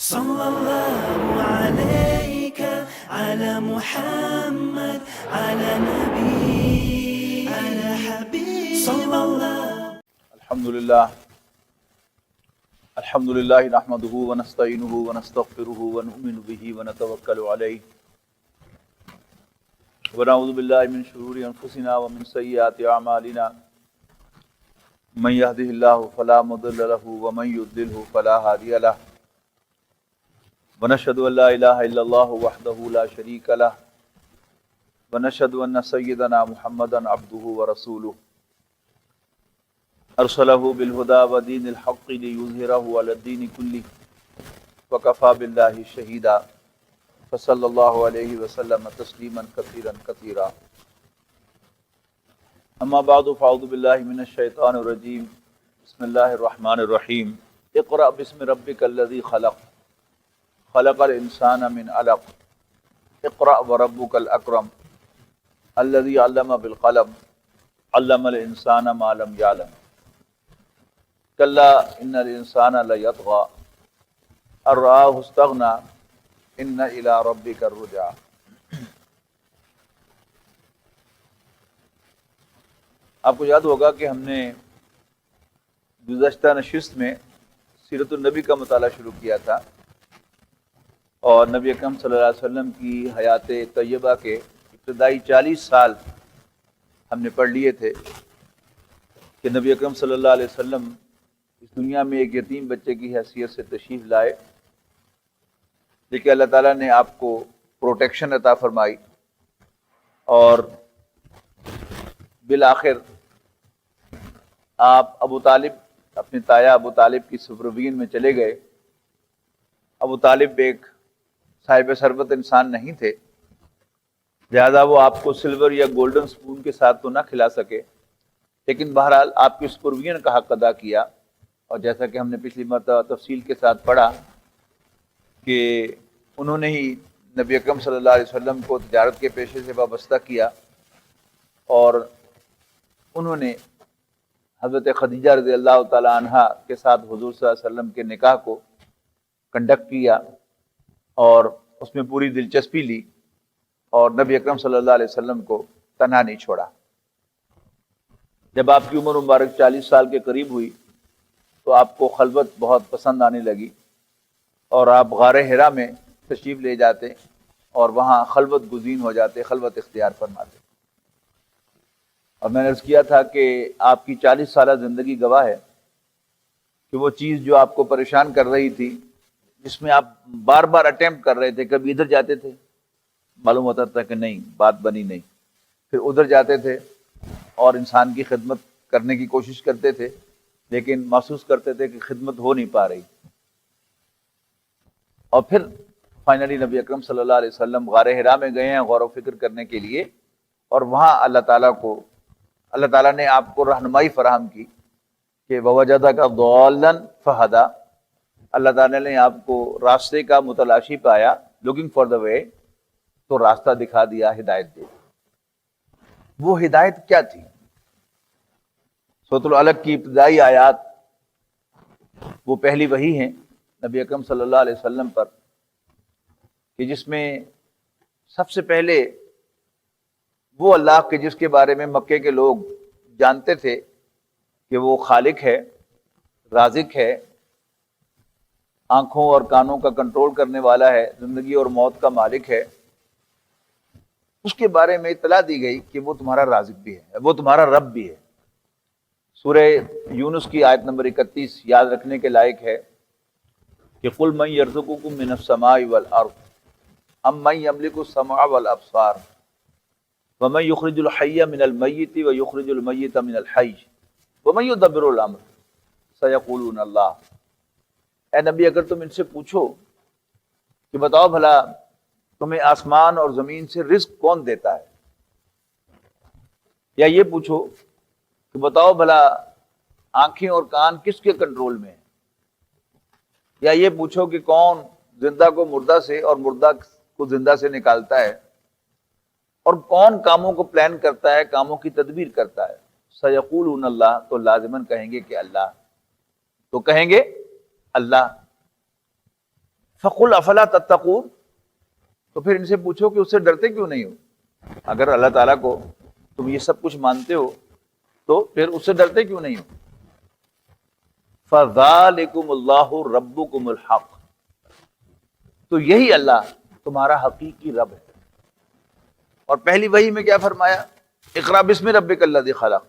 صلى الله عليك على محمد على نبي على حبيب صلى الله. الحمد لله نحمده ونستعينه ونستغفره ونؤمن به ونتوكل عليه ونعوذ بالله من شرور انفسنا ومن سيئات اعمالنا من يهده الله فلا مضل له ومن يضلل فلا هادي له ونشهد ان لا اله الا الله وحده لا شريك له ونشهد ان سيدنا محمدا عبده ورسوله ارسله بالهدى ودين الحق ليظهره على الدين كله وكفى بالله شهيدا فصلى الله عليه وسلم تسليما كثيرا كثيرا. اما بعد فاعوذ بالله من الشيطان الرجيم. بسم الله الرحمن الرحيم. اقرأ باسم ربك الذي خلق خلق الانسان من علق اقرأ وربك الاکرم الذي علم بالقلم علم الانسان ما لم يعلم کلا ان الانسان لیطغی ان رآہ استغنی ان الی ربک الرجعی. آپ کو یاد ہوگا کہ ہم نے گزشتہ نشست میں سیرت النبی کا مطالعہ شروع کیا تھا اور نبی اکرم صلی اللہ علیہ وسلم کی حیات طیبہ کے ابتدائی 40 سال ہم نے پڑھ لیے تھے کہ نبی اکرم صلی اللہ علیہ وسلم اس دنیا میں ایک یتیم بچے کی حیثیت سے تشریف لائے، لیکن اللہ تعالیٰ نے آپ کو پروٹیکشن عطا فرمائی اور بالآخر آپ ابو طالب اپنے تایا ابو طالب کی سپروین میں چلے گئے. ابو طالب ایک صاحب ثروت انسان نہیں تھے، لہذا وہ آپ کو سلور یا گولڈن سپون کے ساتھ تو نہ کھلا سکے، لیکن بہرحال آپ کی سپروین کا حق ادا کیا. اور جیسا کہ ہم نے پچھلی مرتبہ تفصیل کے ساتھ پڑھا کہ انہوں نے ہی نبی اکرم صلی اللہ علیہ وسلم کو تجارت کے پیشے سے وابستہ کیا اور انہوں نے حضرت خدیجہ رضی اللہ تعالی عنہ کے ساتھ حضور صلی اللہ علیہ وسلم کے نکاح کو کنڈکٹ کیا اور اس میں پوری دلچسپی لی اور نبی اکرم صلی اللہ علیہ وسلم کو تنہا نہیں چھوڑا. جب آپ کی عمر مبارک 40 سال کے قریب ہوئی تو آپ کو خلوت بہت پسند آنے لگی اور آپ غار حرا میں تشریف لے جاتے اور وہاں خلوت گزین ہو جاتے، خلوت اختیار فرماتے. اور میں نے عرض کیا تھا کہ آپ کی 40 سالہ زندگی گواہ ہے کہ وہ چیز جو آپ کو پریشان کر رہی تھی، جس میں آپ بار بار اٹیمپٹ کر رہے تھے، کبھی ادھر جاتے تھے معلوم ہوتا تھا کہ نہیں بات بنی نہیں، پھر ادھر جاتے تھے اور انسان کی خدمت کرنے کی کوشش کرتے تھے لیکن محسوس کرتے تھے کہ خدمت ہو نہیں پا رہی. اور پھر فائنلی نبی اکرم صلی اللہ علیہ وسلم غار حرا میں گئے ہیں غور و فکر کرنے کے لیے اور وہاں اللہ تعالیٰ نے آپ کو رہنمائی فراہم کی کہ وَوَجَدَكَ ضَالًّا فَهَدَىٰ. اللہ تعالیٰ نے آپ کو راستے کا متلاشی پایا، لوکنگ فار دا وے، تو راستہ دکھا دیا، ہدایت دے دی. وہ ہدایت کیا تھی؟ سورۃ العلق کی ابتدائی آیات وہ پہلی وحی ہیں نبی اکرم صلی اللہ علیہ وسلم پر کہ جس میں سب سے پہلے وہ اللہ کے جس کے بارے میں مکے کے لوگ جانتے تھے کہ وہ خالق ہے، رازق ہے، آنکھوں اور کانوں کا کنٹرول کرنے والا ہے، زندگی اور موت کا مالک ہے، اس کے بارے میں اطلاع دی گئی کہ وہ تمہارا رازق بھی ہے، وہ تمہارا رب بھی ہے. سورہ یونس کی آیت نمبر 31 یاد رکھنے کے لائق ہے کہ قُلْ مَنْ يَرْزُقُكُم مِّنَ السَّمَاءِ وَالْأَرْضِ أَمَّن يَمْلِكُ السَّمْعَ وَالْأَبْصَارَ وَمَن يُخْرِجُ الْحَيَّ مِنَ الْمَيِّتِ وَيُخْرِجُ الْمَيِّتَ مِنَ الْحَيِّ وَمَن يُدَبِّرُ الْأَمْرَ سَيَقُولُونَ اللَّهُ. اے نبی اگر تم ان سے پوچھو کہ بتاؤ بھلا تمہیں آسمان اور زمین سے رزق کون دیتا ہے، یا یہ پوچھو کہ بتاؤ بھلا آنکھیں اور کان کس کے کنٹرول میں ہیں، یا یہ پوچھو کہ کون زندہ کو مردہ سے اور مردہ کو زندہ سے نکالتا ہے اور کون کاموں کو پلان کرتا ہے، کاموں کی تدبیر کرتا ہے. سیقولون اللہ، تو لازماً کہیں گے کہ اللہ. تو کہیں گے اللہ. فقل افلا تتقون، تو پھر ان سے پوچھو کہ اس سے ڈرتے کیوں نہیں ہو؟ اگر اللہ تعالیٰ کو تم یہ سب کچھ مانتے ہو تو پھر اس سے ڈرتے کیوں نہیں ہو؟ فذالکم اللہ ربکم الحق، تو یہی اللہ تمہارا حقیقی رب ہے۔ اور پہلی وحی میں کیا فرمایا؟ اقرا بسم ربک الذی خلق،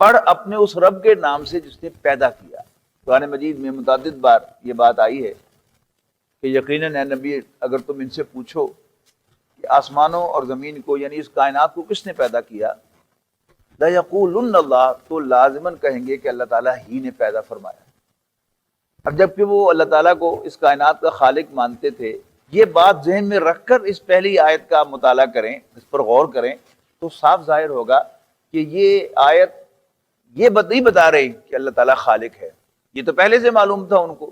پڑھ اپنے اس رب کے نام سے جس نے پیدا کیا۔ قرآن مجید میں متعدد بار یہ بات آئی ہے کہ یقیناً اے نبی اگر تم ان سے پوچھو کہ آسمانوں اور زمین کو یعنی اس کائنات کو کس نے پیدا کیا، لَيَقُولُنَّ اللَّهُ، تو لازماً کہیں گے کہ اللہ تعالیٰ ہی نے پیدا فرمایا۔ اب جبکہ وہ اللہ تعالیٰ کو اس کائنات کا خالق مانتے تھے، یہ بات ذہن میں رکھ کر اس پہلی آیت کا مطالعہ کریں، اس پر غور کریں، تو صاف ظاہر ہوگا کہ یہ آیت یہ نہیں بتا رہی کہ اللہ تعالیٰ خالق ہے، یہ تو پہلے سے معلوم تھا ان کو۔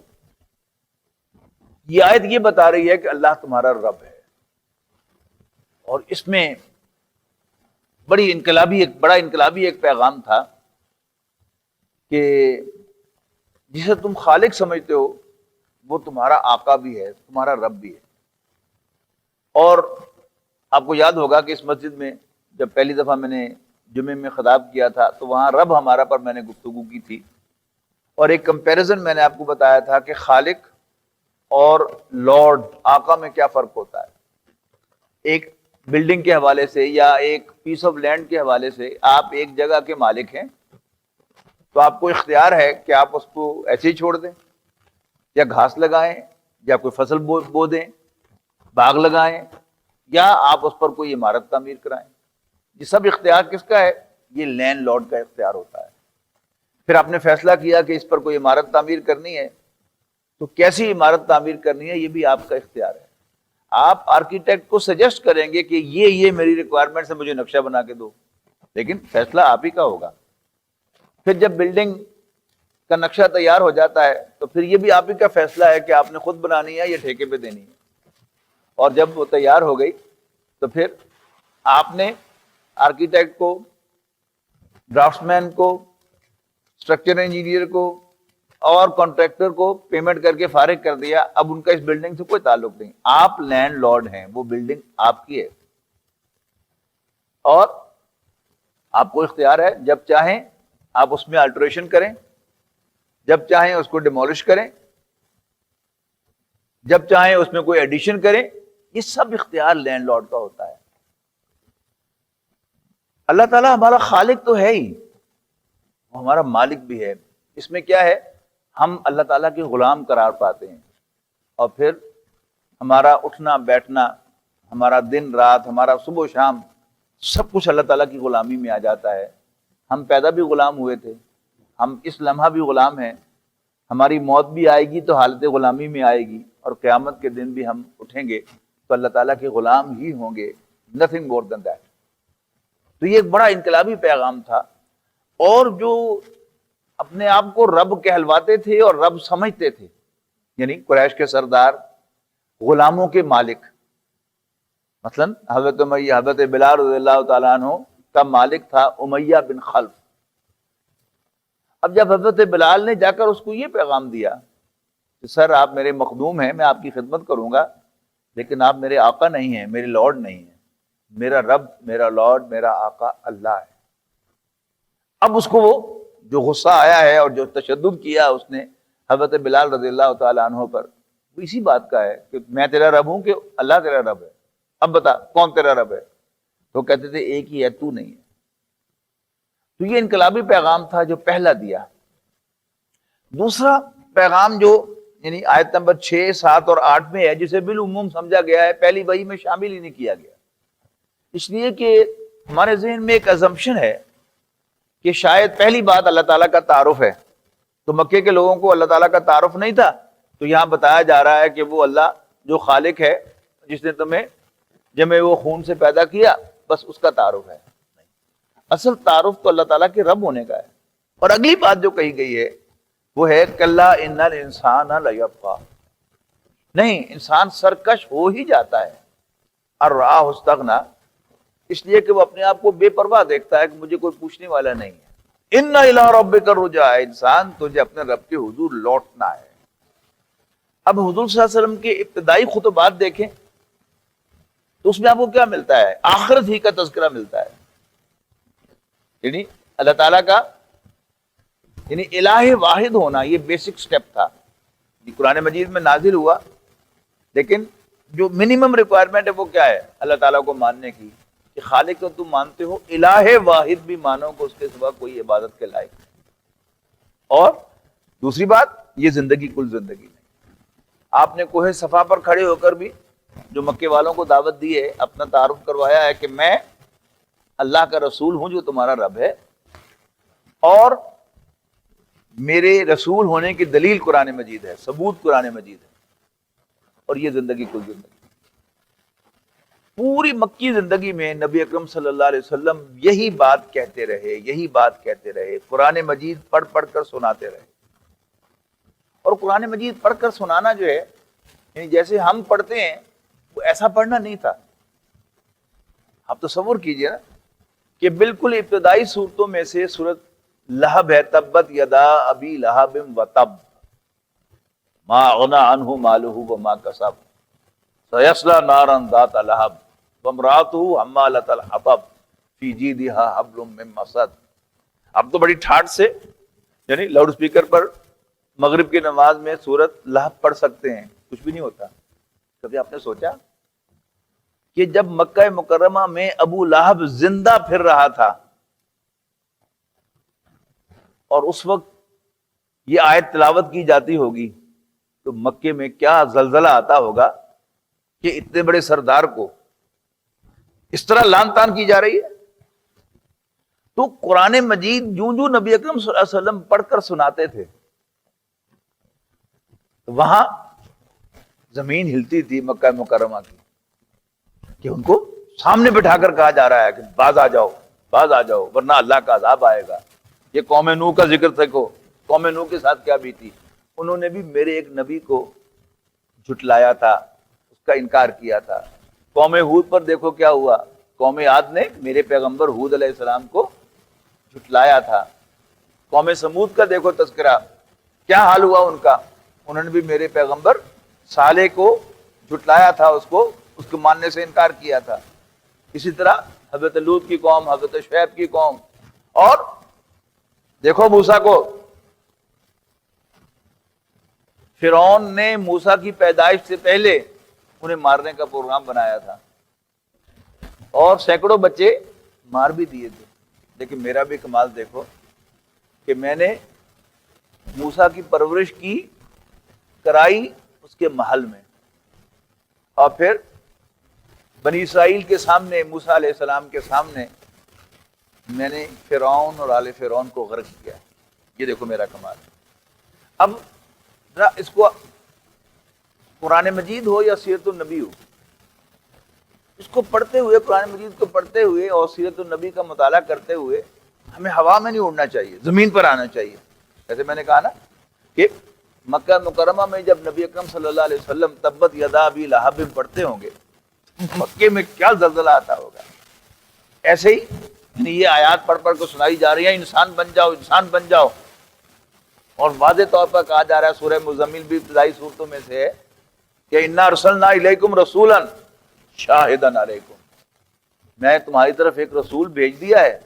یہ آیت یہ بتا رہی ہے کہ اللہ تمہارا رب ہے۔ اور اس میں بڑا انقلابی ایک پیغام تھا کہ جسے تم خالق سمجھتے ہو وہ تمہارا آقا بھی ہے، تمہارا رب بھی ہے۔ اور آپ کو یاد ہوگا کہ اس مسجد میں جب پہلی دفعہ میں نے جمعے میں خطاب کیا تھا تو وہاں رب ہمارا پر میں نے گفتگو کی تھی، اور ایک کمپیریزن میں نے آپ کو بتایا تھا کہ خالق اور لارڈ آقا میں کیا فرق ہوتا ہے۔ ایک بلڈنگ کے حوالے سے یا ایک پیس آف لینڈ کے حوالے سے آپ ایک جگہ کے مالک ہیں تو آپ کو اختیار ہے کہ آپ اس کو ایسے ہی چھوڑ دیں، یا گھاس لگائیں، یا کوئی فصل بو دیں، باغ لگائیں، یا آپ اس پر کوئی عمارت تعمیر کرائیں۔ یہ سب اختیار کس کا ہے؟ یہ لینڈ لارڈ کا اختیار ہوتا ہے۔ پھر آپ نے فیصلہ کیا کہ اس پر کوئی عمارت تعمیر کرنی ہے تو کیسی عمارت تعمیر کرنی ہے یہ بھی آپ کا اختیار ہے۔ آپ آرکیٹیکٹ کو سجیسٹ کریں گے کہ یہ میری ریکوائرمنٹ سے مجھے نقشہ بنا کے دو، لیکن فیصلہ آپ ہی کا ہوگا۔ پھر جب بلڈنگ کا نقشہ تیار ہو جاتا ہے تو پھر یہ بھی آپ ہی کا فیصلہ ہے کہ آپ نے خود بنانی ہے یا ٹھیکے پہ دینی ہے۔ اور جب وہ تیار ہو گئی تو پھر آپ نے آرکیٹیکٹ کو، ڈرافٹس مین کو، اسٹرکچر انجینئر کو اور کانٹریکٹر کو پیمنٹ کر کے فارغ کر دیا۔ اب ان کا اس بلڈنگ سے کوئی تعلق نہیں، آپ لینڈ لارڈ ہیں، وہ بلڈنگ آپ کی ہے، اور آپ کو اختیار ہے جب چاہیں آپ اس میں الٹریشن کریں، جب چاہیں اس کو ڈیمولش کریں، جب چاہیں اس میں کوئی ایڈیشن کریں، یہ سب اختیار لینڈ لارڈ کا ہوتا ہے۔ اللہ تعالیٰ ہمارا خالق تو ہے ہی، وہ ہمارا مالک بھی ہے۔ اس میں کیا ہے؟ ہم اللہ تعالیٰ کے غلام قرار پاتے ہیں، اور پھر ہمارا اٹھنا بیٹھنا، ہمارا دن رات، ہمارا صبح و شام سب کچھ اللہ تعالیٰ کی غلامی میں آ جاتا ہے۔ ہم پیدا بھی غلام ہوئے تھے، ہم اس لمحہ بھی غلام ہیں، ہماری موت بھی آئے گی تو حالت غلامی میں آئے گی، اور قیامت کے دن بھی ہم اٹھیں گے تو اللہ تعالیٰ کے غلام ہی ہوں گے، nothing more than that۔ تو یہ ایک بڑا انقلابی پیغام تھا۔ اور جو اپنے آپ کو رب کہلواتے تھے اور رب سمجھتے تھے، یعنی قریش کے سردار، غلاموں کے مالک، مثلا حضرت بلال رضی اللہ تعالیٰ عنہ کا مالک تھا امیہ بن خلف۔ اب جب حضرت بلال نے جا کر اس کو یہ پیغام دیا کہ سر آپ میرے مخدوم ہیں، میں آپ کی خدمت کروں گا، لیکن آپ میرے آقا نہیں ہیں، میرے لارڈ نہیں ہیں، میرا رب، میرا لارڈ، میرا آقا اللہ ہے۔ اب اس کو وہ جو غصہ آیا ہے اور جو تشدد کیا اس نے حضرت بلال رضی اللہ تعالیٰ عنہ پر، وہ اسی بات کا ہے کہ میں تیرا رب ہوں کہ اللہ تیرا رب ہے، اب بتا کون تیرا رب ہے؟ تو کہتے تھے ایک ہی ہے، تو نہیں ہے۔ تو یہ انقلابی پیغام تھا جو پہلا دیا۔ دوسرا پیغام جو یعنی آیت نمبر 6، 7 اور 8 میں ہے، جسے بالعموم سمجھا گیا ہے، پہلی وحی میں شامل ہی نہیں کیا گیا، اس لیے کہ ہمارے ذہن میں ایک ازمپشن ہے کہ شاید پہلی بات اللہ تعالیٰ کا تعارف ہے، تو مکے کے لوگوں کو اللہ تعالیٰ کا تعارف نہیں تھا، تو یہاں بتایا جا رہا ہے کہ وہ اللہ جو خالق ہے، جس نے تمہیں جمع وہ خون سے پیدا کیا، بس اس کا تعارف ہے۔ اصل تعارف تو اللہ تعالیٰ کے رب ہونے کا ہے۔ اور اگلی بات جو کہی گئی ہے وہ ہے کلا ان الانسان لیطغی، نہیں، انسان سرکش ہو ہی جاتا ہے، الرآہ استغنی، اس لیے کہ وہ اپنے آپ کو بے پرواہ دیکھتا ہے کہ مجھے کوئی پوچھنے والا نہیں ہے۔ ان الی ربک الرجاء، انسان تجھے اپنے رب کے حضور لوٹنا ہے۔ اب حضور صلی اللہ علیہ وسلم کے ابتدائی خطبات دیکھیں تو اس میں آپ کو کیا ملتا ہے؟ آخرت ہی کا تذکرہ ملتا ہے، یعنی اللہ تعالیٰ کا یعنی الہ واحد ہونا، یہ بیسک سٹیپ تھا۔ یہ قرآن مجید میں نازل ہوا، لیکن جو منیمم ریکوائرمنٹ ہے وہ کیا ہے؟ اللہ تعالیٰ کو ماننے کی، کہ خالق کو تم مانتے ہو، الہ واحد بھی مانو کہ اس کے سوا کوئی عبادت کے لائق نہیں۔ اور دوسری بات، یہ زندگی کل زندگی نہیں۔ آپ نے کوہ صفا پر کھڑے ہو کر بھی جو مکے والوں کو دعوت دی ہے، اپنا تعارف کروایا ہے کہ میں اللہ کا رسول ہوں جو تمہارا رب ہے، اور میرے رسول ہونے کی دلیل قرآن مجید ہے، ثبوت قرآن مجید ہے، اور یہ زندگی کل زندگی۔ پوری مکی زندگی میں نبی اکرم صلی اللہ علیہ وسلم یہی بات کہتے رہے، قرآن مجید پڑھ پڑھ کر سناتے رہے۔ اور قرآن مجید پڑھ کر سنانا جو ہے، یعنی جیسے ہم پڑھتے ہیں وہ ایسا پڑھنا نہیں تھا۔ آپ تصور کیجئے نا کہ بالکل ابتدائی صورتوں میں سے سورت لہب ہے، تبت یدا ابی لہب وتب ما اغنی عنہ مالہ وما کسب سیصلی نارا ذات لہب وامرأتہ حمالۃ الحطب فی جیدہا حبل من مسد۔ اب تو بڑی ٹھاٹ سے یعنی لاؤڈ اسپیکر پر مغرب کی نماز میں سورت لہب پڑھ سکتے ہیں، کچھ بھی نہیں ہوتا۔ کبھی آپ نے سوچا کہ جب مکہ مکرمہ میں ابو لہب زندہ پھر رہا تھا اور اس وقت یہ آیت تلاوت کی جاتی ہوگی تو مکے میں کیا زلزلہ آتا ہوگا کہ اتنے بڑے سردار کو اس طرح لعن طعن کی جا رہی ہے۔ تو قرآن مجید جو نبی اکرم صلی اللہ علیہ وسلم پڑھ کر سناتے تھے، وہاں زمین ہلتی تھی مکہ مکرمہ کی، کہ ان کو سامنے بٹھا کر کہا جا رہا ہے کہ باز آ جاؤ ورنہ اللہ کا عذاب آئے گا۔ یہ قوم نوح کا ذکر دیکھو، قوم نوح کے ساتھ کیا بیتی، انہوں نے بھی میرے ایک نبی کو جھٹلایا تھا، اس کا انکار کیا تھا۔ قوم ہود پر دیکھو کیا ہوا، قوم عاد نے میرے پیغمبر ہود علیہ السلام کو جھٹلایا تھا۔ قوم سمود کا دیکھو تذکرہ، کیا حال ہوا ان کا، انہوں نے بھی میرے پیغمبر صالح کو جھٹلایا تھا، اس کو ماننے سے انکار کیا تھا۔ اسی طرح حضرت لوط کی قوم، حضرت شعیب کی قوم، اور دیکھو موسیٰ کو، فرعون نے موسیٰ کی پیدائش سے پہلے انہیں مارنے کا پروگرام بنایا تھا، اور سینکڑوں بچے مار بھی دیے تھے۔ لیکن میرا بھی کمال دیکھو کہ میں نے موسیٰ کی پرورش کی کرائی اس کے محل میں، اور پھر بنی اسرائیل کے سامنے، موسیٰ علیہ السلام کے سامنے میں نے فرعون اور آل فرعون کو غرق کیا۔ یہ دیکھو میرا کمال۔ اب ذرا اس کو قرآن مجید ہو یا سیرت النبی ہو، اس کو پڑھتے ہوئے، قرآن مجید کو پڑھتے ہوئے اور سیرت النبی کا مطالعہ کرتے ہوئے ہمیں ہوا میں نہیں اڑنا چاہیے، زمین پر آنا چاہیے۔ جیسے میں نے کہا نا کہ مکہ مکرمہ میں جب نبی اکرم صلی اللہ علیہ وسلم تبت یدا ابی لہب پڑھتے ہوں گے، مکے میں کیا زلزلہ آتا ہوگا۔ ایسے ہی یعنی یہ آیات پڑھ پڑھ کو سنائی جا رہی ہیں، انسان بن جاؤ، انسان بن جاؤ، اور واضح طور پر کہا جا رہا ہے، سورہ مزمل بھی ابتدائی صورتوں میں سے ہے کہ انا ارسلنا الیکم رسولا شاہدا علیکم، میں تمہاری طرف ایک رسول بھیج دیا ہے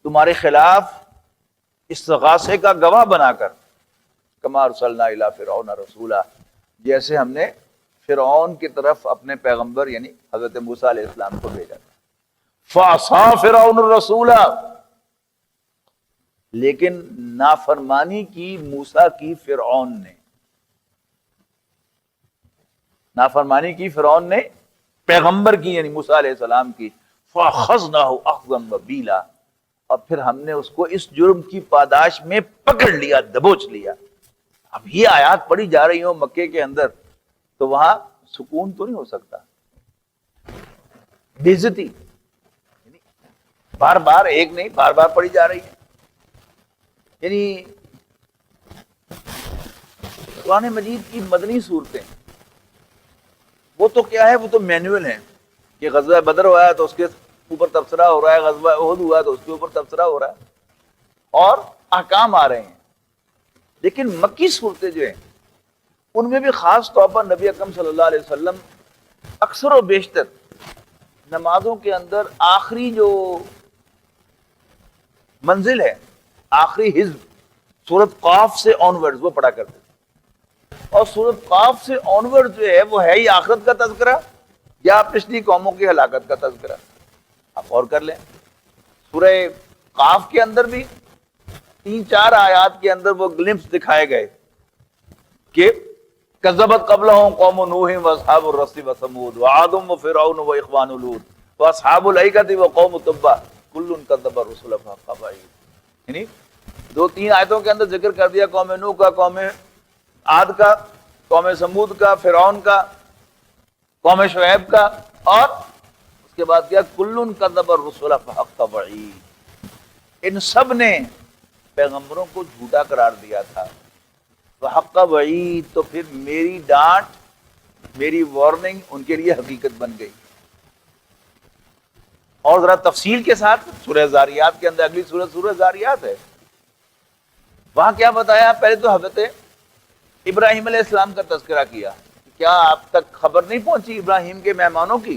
تمہارے خلاف استغاثے کا گواہ بنا کر، کما ارسلنا الی فرعون رسولا، جیسے ہم نے فرعون کی طرف اپنے پیغمبر یعنی حضرت موسیٰ علیہ السلام کو بھیجا تھا۔ فعصى فرعون الرسول، لیکن نافرمانی کی موسیٰ کی فرعون نے، نافرمانی کی فرعون نے پیغمبر کی یعنی موسیٰ علیہ السلام کی۔ فَأَخَذْنَاهُ أَخْذًا وَبِيلًا، اور پھر ہم نے اس کو اس جرم کی پاداش میں پکڑ لیا، دبوچ لیا۔ اب یہ آیات پڑھی جا رہی ہوں مکے کے اندر تو وہاں سکون تو نہیں ہو سکتا، بے عزتی بار بار، ایک نہیں بار بار پڑھی جا رہی ہے۔ یعنی قرآن مجید کی مدنی صورتیں وہ تو کیا ہے، وہ تو مینوئل ہیں کہ غزوہ بدر ہوا ہے تو اس کے اوپر تبصرہ ہو رہا ہے، غزوہ احد ہوا ہے تو اس کے اوپر تبصرہ ہو رہا ہے، اور احکام آ رہے ہیں۔ لیکن مکی صورتیں جو ہیں ان میں بھی خاص طور پر نبی اکرم صلی اللہ علیہ وسلم اکثر و بیشتر نمازوں کے اندر آخری جو منزل ہے، آخری حزب سورۃ قاف سے آنورڈز وہ پڑھا کرتے تھے، اور سورۃ قاف سے آنورڈ جو ہے وہ ہے ہی آخرت کا تذکرہ یا پچھلی قوموں کی ہلاکت کا تذکرہ۔ آپ غور کر لیں، سورہ قاف کے اندر بھی 3-4 آیات کے اندر وہ گلمپس دکھائے گئے کہ کذبت قبلہم قوم نوح واصحاب الرس وثمود وعاد وفرعون واخوان لوط واصحاب الایکۃ وقوم تبع کل کذب الرسل فحق وعید۔ یعنی 2-3 آیتوں کے اندر ذکر کر دیا قوم نوح کا، قوم عاد کا، قوم سمود کا، فرعون کا، قوم شعیب کا، اور اس کے بعد کیا کل کذب الرسل فحق وعید۔ ان سب نے پیغمبروں کو جھوٹا قرار دیا تھا، فحق وعید، تو پھر میری ڈانٹ، میری وارننگ ان کے لیے حقیقت بن گئی۔ اور ذرا تفصیل کے ساتھ سورہ زاریات کے اندر اگلی سورہ سورہ زاریات ہے، وہاں کیا بتایا؟ پہلے تو حضرت ابراہیم علیہ السلام کا تذکرہ کیا، کیا آپ تک خبر نہیں پہنچی ابراہیم کے مہمانوں کی؟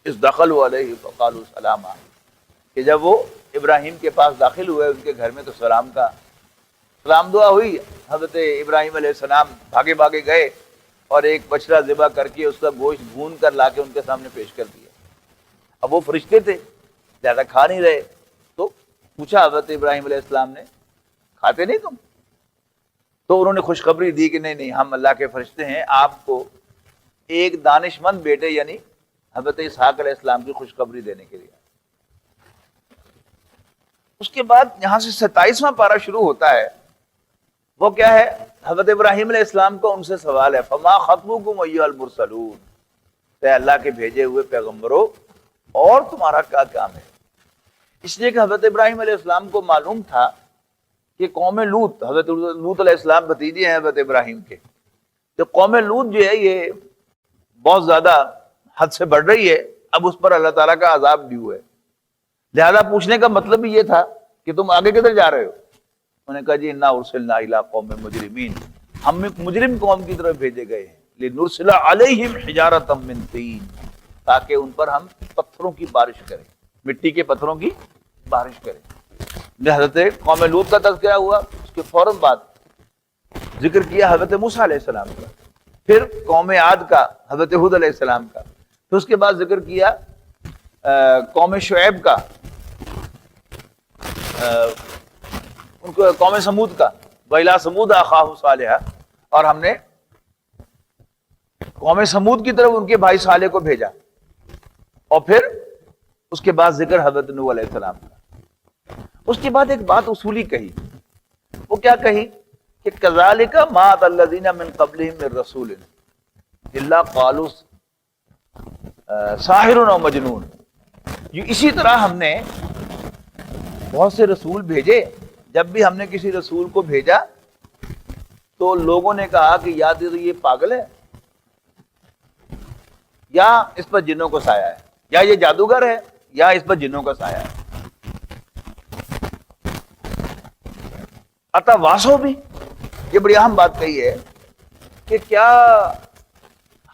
اس دخلوا علیہ فقالوا سلاما، کہ جب وہ ابراہیم کے پاس داخل ہوئے ان کے گھر میں تو سلام کا سلام دعا ہوئی۔ حضرت ابراہیم علیہ السلام بھاگے بھاگے گئے اور ایک بچڑا ذبح کر کے اس کا گوشت بھون کر لا کے ان کے سامنے پیش کر دیا۔ اب وہ فرشتے تھے زیادہ کھا نہیں رہے، تو پوچھا حضرت ابراہیم علیہ السلام نے، کھاتے نہیں تم؟ تو انہوں نے خوشخبری دی کہ نہیں ہم اللہ کے فرشتے ہیں، آپ کو ایک دانش مند بیٹے یعنی حضرت اسحاق علیہ السلام کی خوشخبری دینے کے لیے۔ اس کے بعد یہاں سے 27واں پارہ شروع ہوتا ہے، وہ کیا ہے؟ حضرت ابراہیم علیہ السلام کو ان سے سوال ہے، فما خطبکم ایھا المرسلون، اے اللہ کے بھیجے ہوئے پیغمبروں اور تمہارا کیا کام ہے؟ اس لیے کہ حضرت ابراہیم علیہ السلام کو معلوم تھا کہ قوم لوط، حضرت لوط علیہ السلام بھتیجے ہیں حضرت ابراہیم کے، تو قوم لوط جو ہے یہ بہت زیادہ حد سے بڑھ رہی ہے، اب اس پر اللہ تعالیٰ کا عذاب بھی ہوا ہے۔ لہذا پوچھنے کا مطلب بھی یہ تھا کہ تم آگے کدھر جا رہے ہو؟ انہوں نے کہا جی انا ارسلنا الی قوم مجرمین، ہم مجرم قوم کی طرف بھیجے گئے ہیں، لنرسل علیہم حجارۃ من طین، تاکہ ان پر ہم پتھروں کی بارش کریں، مٹی کے پتھروں کی بارش کریں۔ حضرت قوم لوط کا تذکرہ ہوا، اس کے فوراً بعد ذکر کیا حضرت موسیٰ علیہ السلام کا، پھر قوم عاد کا حضرت ہود علیہ السلام کا، پھر اس کے بعد ذکر کیا قوم شعیب کا، ان کو قوم سمود کا، وَإِلَىٰ ثَمُودَ أَخَاهُمْ صَالِحًا، اور ہم نے قوم سمود کی طرف ان کے بھائی صالح کو بھیجا، اور پھر اس کے بعد ذکر حضرت نوح علیہ السلام کا۔ اس کے بعد ایک بات اصولی کہی، وہ کیا کہی کہ كَذَلِكَ مَا أَتَى الَّذِينَ مِن قَبْلِهِم مِّن رَّسُولٍ إِلَّا قَالُوا سَاحِرٌ أَوْ مَجْنُونٌ، اسی طرح ہم نے بہت سے رسول بھیجے، جب بھی ہم نے کسی رسول کو بھیجا تو لوگوں نے کہا کہ یا تو یہ پاگل ہے، یا اس پر جنوں کو سایہ ہے، یا یہ جادوگر ہے، یا اس پر جنوں کا سایہ ہے۔ اتا واسو بھی یہ بڑی اہم بات کہی ہے کہ کیا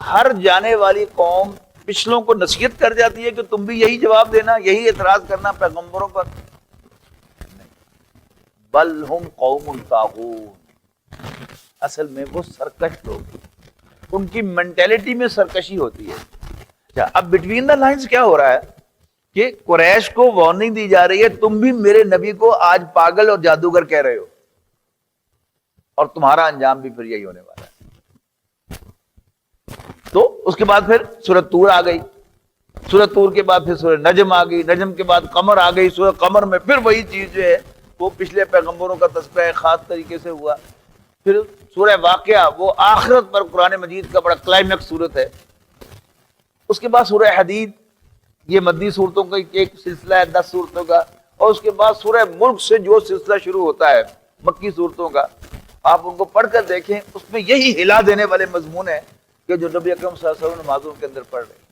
ہر جانے والی قوم پچھلوں کو نصیحت کر جاتی ہے کہ تم بھی یہی جواب دینا، یہی اعتراض کرنا پیغمبروں پر؟ بل ہم قوم طاغون، اصل میں وہ سرکش لوگ، ان کی مینٹیلٹی میں سرکشی ہوتی ہے۔ اچھا، اب بٹوین دا لائنز کیا ہو رہا ہے کہ قریش کو وارننگ دی جا رہی ہے تم بھی میرے نبی کو آج پاگل اور جادوگر کہہ رہے ہو، اور تمہارا انجام بھی پھر یہی ہونے والا ہے۔ تو اس کے بعد پھر سورۃ طور آ گئی، سورۃ طور کے بعد پھر سورۃ نجم آ گئی، نجم کے بعد قمر آ گئی، سورۃ قمر میں پھر وہی چیز جو ہے وہ پچھلے پیغمبروں کا تذکرہ خاص طریقے سے ہوا۔ پھر سورہ واقعہ وہ آخرت پر قرآن مجید کا بڑا کلائمیکس صورت ہے۔ اس کے بعد سورہ حدید، یہ مدنی صورتوں کا ایک سلسلہ ہے 10 صورتوں کا، اور اس کے بعد سورہ ملک سے جو سلسلہ شروع ہوتا ہے مکی صورتوں کا، آپ ان کو پڑھ کر دیکھیں، اس میں یہی ہلا دینے والے مضمون ہیں کہ جو نبی اکرم صلی اللہ علیہ وسلم نمازوں کے اندر پڑھ رہے ہیں۔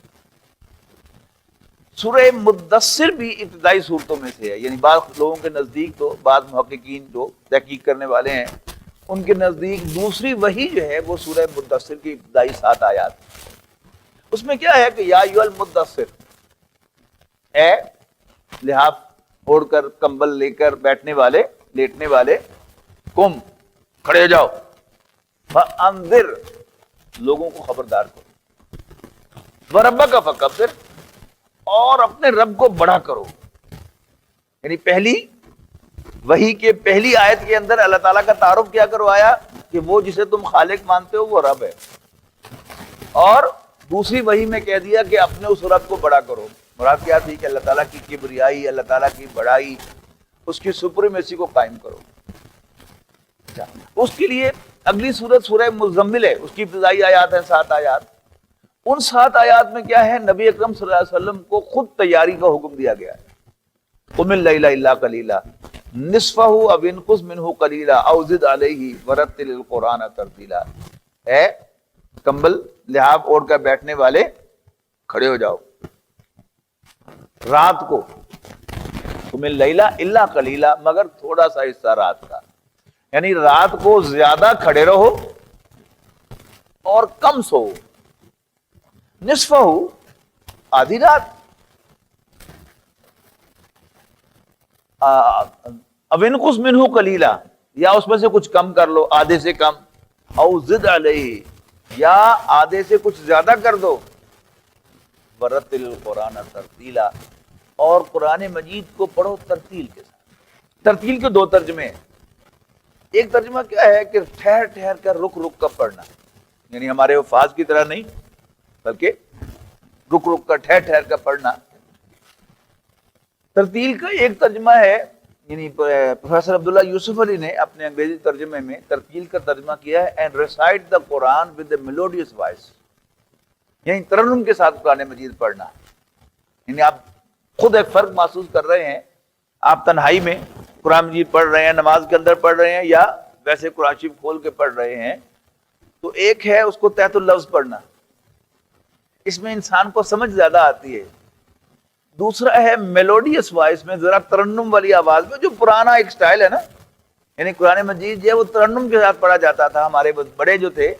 سورہ مدثر بھی ابتدائی صورتوں میں سے ہے، یعنی بعض لوگوں کے نزدیک تو بعض محققین جو تحقیق کرنے والے ہیں ان کے نزدیک دوسری وحی جو ہے وہ سورہ مدثر کی ابتدائی 7 آیات. اس میں کیا ہے کہ یا ایھا المدثر، اے لحاف اوڑھ کر کمبل لے کر بیٹھنے والے لیٹنے والے، قم کھڑے ہو جاؤ، فانذر لوگوں کو خبردار کرو، وربک فکبر اور اپنے رب کو بڑا کرو. یعنی پہلی وحی کے پہلی آیت کے اندر اللہ تعالیٰ کا تعارف کیا کروایا کہ وہ جسے تم خالق مانتے ہو وہ رب ہے، اور دوسری وحی میں کہہ دیا کہ اپنے اس رب کو بڑا کرو. مراد کیا تھی کہ اللہ تعالیٰ کی کبریائی، اللہ تعالیٰ کی بڑائی، اس کی سپریمیسی کو قائم کرو. اس کے لیے اگلی سورت سورہ مزمل ہے، اس کی ابتدائی آیات ہیں 7 آیات. ان 7 آیات میں کیا ہے؟ نبی اکرم صلی اللہ علیہ وسلم کو خود تیاری کا حکم دیا گیا ہے. قم اللیل الا قلیلا نصفہ او انقص منہ قلیلا او زد علیہ ورتل القرآن ترتیلا. اے کمبل لحاف اوڑھ کر بیٹھنے والے کھڑے ہو جاؤ، رات کو قم اللیل الا قلیلا مگر تھوڑا سا حصہ رات کا، یعنی رات کو زیادہ کھڑے رہو اور کم سو. نصفہ آدھی رات، اب انقص منہ قلیلا یا اس میں سے کچھ کم کر لو، آدھے سے کم، او زد علیہ یا آدھے سے کچھ زیادہ کر دو، ورتل القرآن ترتیلا اور قرآن مجید کو پڑھو ترتیل کے ساتھ. ترتیل کے 2 ترجمے ہیں. ایک ترجمہ کیا ہے کہ ٹھہر ٹھہر کر رک رک کر پڑھنا، یعنی ہمارے حفاظ کی طرح نہیں بلکہ رک رک کر ٹھہر ٹھہر کر پڑھنا. ترتیل کا ایک ترجمہ ہے، یعنی پروفیسر عبداللہ یوسف علی نے اپنے انگریزی ترجمے میں ترتیل کا ترجمہ کیا ہے and recite the Quran with a melodious voice, یعنی ترنم کے ساتھ قرآن مجید پڑھنا. یعنی آپ خود ایک فرق محسوس کر رہے ہیں، آپ تنہائی میں قرآن مجید پڑھ رہے ہیں، نماز کے اندر پڑھ رہے ہیں یا ویسے قرآن شریف کھول کے پڑھ رہے ہیں، تو ایک ہے اس کو تحت اللفظ پڑھنا، اس میں انسان کو سمجھ زیادہ آتی ہے. دوسرا ہے میلوڈیس وائس میں، ذرا ترنم والی آواز میں، جو پرانا ایک سٹائل ہے نا، یعنی قرآن مجید جو ہے وہ ترنم کے ساتھ پڑھا جاتا تھا. ہمارے بڑے جو تھے،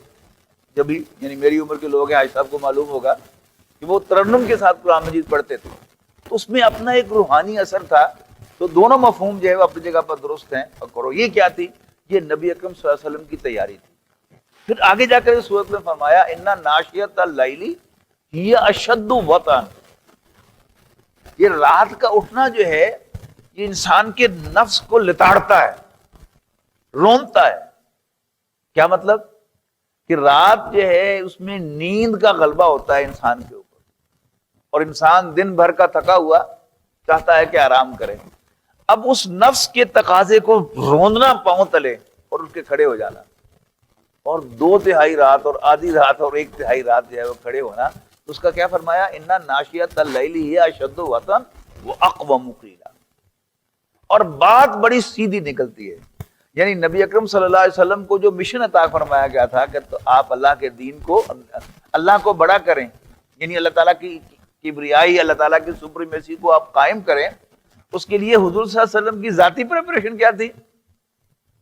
جب بھی یعنی میری عمر کے لوگ ہیں، حاج صاحب کو معلوم ہوگا کہ وہ ترنم کے ساتھ قرآن مجید پڑھتے تھے، تو اس میں اپنا ایک روحانی اثر تھا. تو دونوں مفہوم جو ہے وہ اپنی جگہ پر درست ہیں. اور کرو یہ کیا تھی؟ یہ نبی اکرم صلی اللہ علیہ وسلم کی تیاری تھی. پھر آگے جا کر اس صورت میں فرمایا اِنَّ ناشیۃ اللیل ہی اشد وطئا، یہ رات کا اٹھنا جو ہے یہ انسان کے نفس کو لتاڑتا ہے، رونتا ہے. کیا مطلب؟ کہ رات جو ہے اس میں نیند کا غلبہ ہوتا ہے انسان کے اوپر، اور انسان دن بھر کا تھکا ہوا چاہتا ہے کہ آرام کرے. اب اس نفس کے تقاضے کو روندنا پاؤں تلے اور اس کے کھڑے ہو جانا، اور 2/3 رات اور آدھی رات اور 1/3 رات جو ہے وہ کھڑے ہونا. اس کا کیا فرمایا؟ اِنَّ ناشیۃ اللیل ہی اشد وطئا واقوم قیلا. اور بات بڑی سیدھی نکلتی ہے. یعنی نبی اکرم صلی اللہ علیہ وسلم کو جو مشن عطا فرمایا گیا تھا کہ تو آپ اللہ کے دین کو، اللہ کو بڑا کریں، یعنی اللہ تعالیٰ کی کبریائی، اللہ تعالیٰ کی سپریمیسی کو آپ قائم کریں، اس کے لیے حضور صلی اللہ علیہ وسلم کی ذاتی پریپریشن کیا تھی؟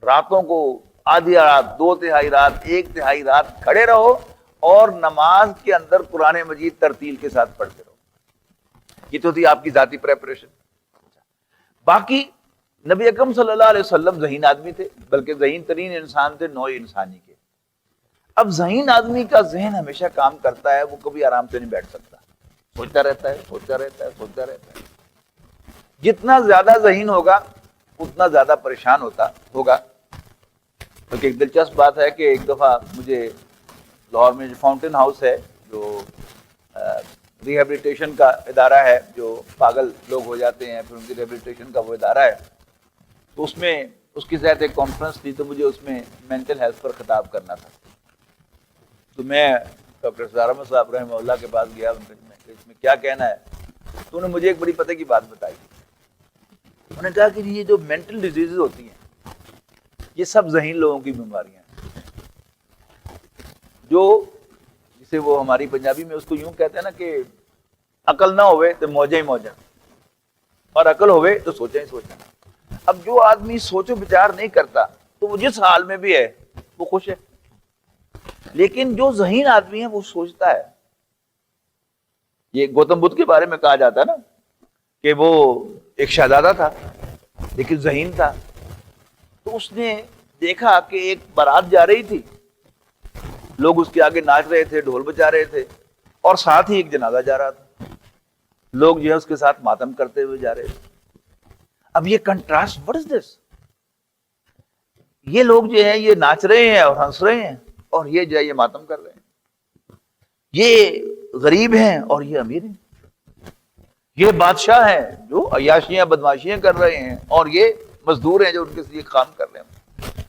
راتوں کو آدھی رات، 2/3 رات، 1/3 رات کھڑے رہو اور نماز کے اندر قرآن مجید ترتیل کے ساتھ پڑھتے رہو. یہ تو تھی آپ کی ذاتی پریپریشن. باقی نبی اکرم صلی اللہ علیہ وسلم ذہین آدمی تھے، بلکہ ذہین ترین انسان تھے نوع انسانی کے. اب ذہین آدمی کا ذہن ہمیشہ کام کرتا ہے، وہ کبھی آرام سے نہیں بیٹھ سکتا، سوچتا رہتا ہے، سوچتا رہتا ہے، سوچتا رہتا ہے. جتنا زیادہ ذہین ہوگا اتنا زیادہ پریشان ہوگا. بلکہ ایک دلچسپ بات ہے کہ ایک دفعہ مجھے لاہور میں جو فاؤنٹین ہاؤس ہے، جو ریہیبلیٹیشن کا ادارہ ہے، جو پاگل لوگ ہو جاتے ہیں پھر ان کی ریہیبلیٹیشن کا وہ ادارہ ہے، تو اس میں اس کی ذات ایک کانفرنس تھی، تو مجھے اس میں مینٹل ہیلتھ پر خطاب کرنا تھا. تو میں ڈاکٹر سزار احمد صاحب رحمہ اللہ کے پاس گیا، اس میں کیا کہنا ہے. تو انہوں نے مجھے ایک بڑی پتہ کی بات بتائی. انہوں نے کہا کہ یہ جو مینٹل ڈیزیز ہوتی ہیں یہ سب ذہین لوگوں کی بیماریاں ہیں، جو جسے وہ ہماری پنجابی میں اس کو یوں کہتے ہیں نا کہ عقل نہ ہوئے تو موجہ ہی موجہ، اور عقل ہوئے تو سوچا ہی سوچا. اب جو آدمی سوچ و بچار نہیں کرتا تو وہ جس حال میں بھی ہے وہ خوش ہے. لیکن جو ذہین آدمی ہے وہ سوچتا ہے. یہ گوتم بدھ کے بارے میں کہا جاتا ہے نا کہ وہ ایک شہزادہ تھا لیکن ذہین تھا. تو اس نے دیکھا کہ ایک بارات جا رہی تھی, لوگ اس کے آگے ناچ رہے تھے, ڈھول بجا رہے تھے, اور ساتھ ہی ایک جنازہ جا رہا تھا. لوگ جو ہے اس کے ساتھ ماتم کرتے ہوئے جا رہے تھے. اب یہ کنٹراسٹ, what is this؟ یہ لوگ جو ہیں یہ ناچ رہے ہیں اور ہنس رہے ہیں, اور یہ جو ہے یہ ماتم کر رہے ہیں. یہ غریب ہیں اور یہ امیر ہیں. یہ بادشاہ ہیں جو عیاشیاں بدماشیاں کر رہے ہیں, اور یہ مزدور ہیں جو ان کے لیے کام کر رہے ہیں.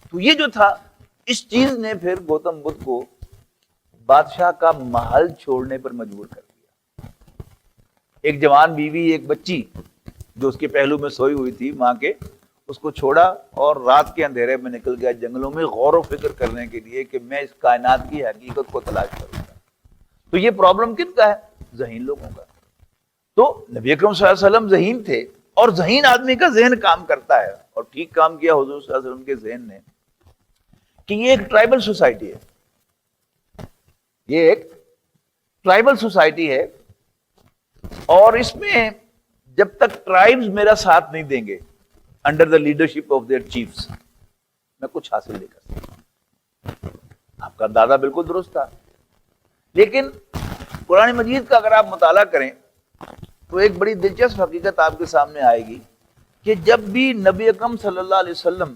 تو یہ جو تھا, اس چیز نے پھر گوتم بدھ کو بادشاہ کا محل چھوڑنے پر مجبور کر دیا. ایک جوان بیوی, ایک بچی جو اس کے پہلو میں سوئی ہوئی تھی ماں کے, اس کو چھوڑا اور رات کے اندھیرے میں نکل گیا جنگلوں میں غور و فکر کرنے کے لیے کہ میں اس کائنات کی حقیقت کو تلاش کروں گا. تو یہ پرابلم کن کا ہے؟ ذہین لوگوں کا. تو نبی اکرم صلی اللہ علیہ وسلم ذہین تھے, اور ذہین آدمی کا ذہن کام کرتا ہے, اور ٹھیک کام کیا حضور صلی اللہ علیہ وسلم کے ذہن نے کہ یہ ایک ٹرائبل سوسائٹی ہے. یہ ایک ٹرائبل سوسائٹی ہے, اور اس میں جب تک ٹرائبز میرا ساتھ نہیں دیں گے under the leadership of their chiefs, میں کچھ حاصل نہیں کر سکتا. آپ کا دادا بالکل درست تھا. لیکن قرآن مجید کا اگر آپ مطالعہ کریں تو ایک بڑی دلچسپ حقیقت آپ کے سامنے آئے گی کہ جب بھی نبی اکرم صلی اللہ علیہ وسلم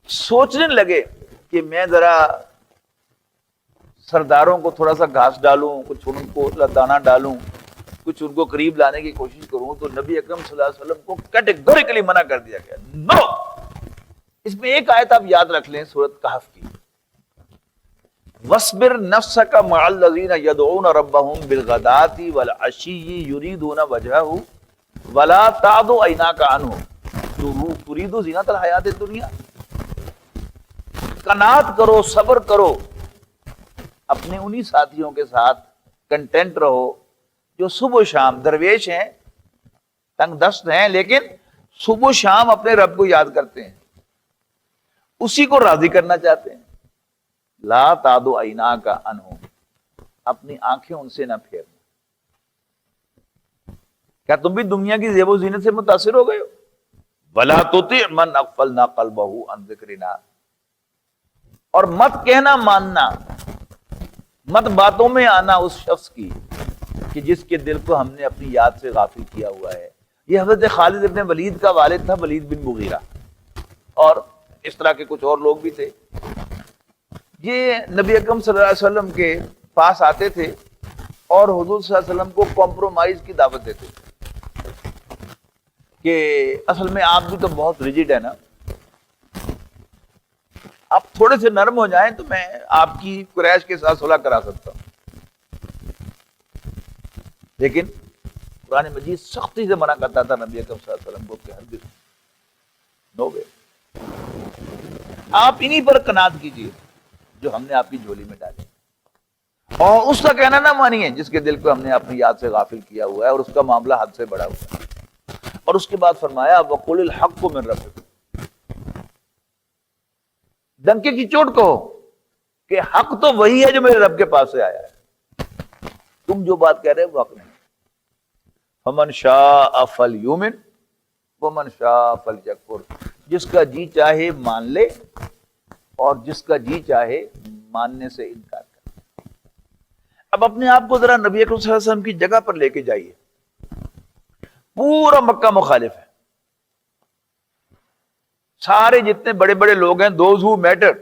سوچنے لگے کہ میں ذرا سرداروں کو تھوڑا سا گھاس ڈالوں, کچھ ان کو دانہ ڈالوں, کچھ ان کو قریب لانے کی کوشش کروں, تو نبی اکرم صلی اللہ علیہ وسلم کو کیٹیگوریکلی منع کر دیا گیا, نو. اس میں ایک آیت آپ یاد رکھ لیں, سورۃ کہف کی, وَاصْبِرْ نَفْسَكَ مَعَ الَّذِينَ يَدْعُونَ رَبَّهُمْ بِالْغَدَاةِ وَالْعَشِيِّ يُرِيدُونَ وَجْهَهُ وَلَا تَعْدُ عَيْنَاكَ عَنْهُمْ تُرِيدُ زِينَةَ الْحَيَاةِ الدُّنْيَا. قناعت کرو, صبر کرو, اپنے انہی ساتھیوں کے ساتھ کنٹینٹ رہو جو صبح و شام درویش ہیں, تنگ دست ہیں, لیکن صبح و شام اپنے رب کو یاد کرتے ہیں, اسی کو راضی کرنا چاہتے ہیں. لا تعدو عیناک عنہم, اپنی آنکھیں ان سے نہ پھیرنا. کیا تم بھی دنیا کی زیب و زینت سے متاثر ہو گئے ہو؟ ولا تطع من اغفلنا قلبہ عن ذکرنا, اور مت کہنا ماننا, مت باتوں میں آنا اس شخص کی کہ جس کے دل کو ہم نے اپنی یاد سے غافل کیا ہوا ہے. یہ حضرت خالد ابن ولید کا والد تھا, ولید بن مغیرہ, اور اس طرح کے کچھ اور لوگ بھی تھے. یہ نبی اکرم صلی اللہ علیہ وسلم کے پاس آتے تھے اور حضور صلی اللہ علیہ وسلم کو کمپرومائز کی دعوت دیتے تھے کہ اصل میں آپ بھی تو بہت ریجڈ ہے نا, آپ تھوڑے سے نرم ہو جائیں تو میں آپ کی قریش کے ساتھ صلح کرا سکتا ہوں. لیکن قرآن مجید سختی سے منع کرتا تھا نبی اکرم صلی اللہ علیہ وسلم کو کہ ہرگز نو وے, آپ انہی پر قناعت کیجیے جو ہم نے آپ کی جھولی میں ڈالی, اور اس کا کہنا نہ مانیے جس کے دل کو ہم نے اپنی یاد سے غافل کیا ہوا ہے اور اس کا معاملہ حد سے بڑا ہوا ہے. اور اس کے بعد فرمایا وَقُلِ الْحَقُّ مِن رَبِّكُمْ, ڈنکے کی چوٹ کہو کہ حق تو وہی ہے جو میرے رب کے پاس سے آیا ہے, تم جو بات کہہ رہے وہ حق نہیں. فَمَنْ شَاءَ فَلْيُؤْمِنْ وَمَنْ شَاءَ فَلْيَكْفُرْ, جس کا جی چاہے مان لے اور جس کا جی چاہے ماننے سے انکار کرے. اب اپنے آپ کو ذرا نبی اکرم صلی اللہ علیہ وسلم کی جگہ پر لے کے جائیے. پورا مکہ مخالف ہے, سارے جتنے بڑے بڑے لوگ ہیں, دوز ہو میٹر,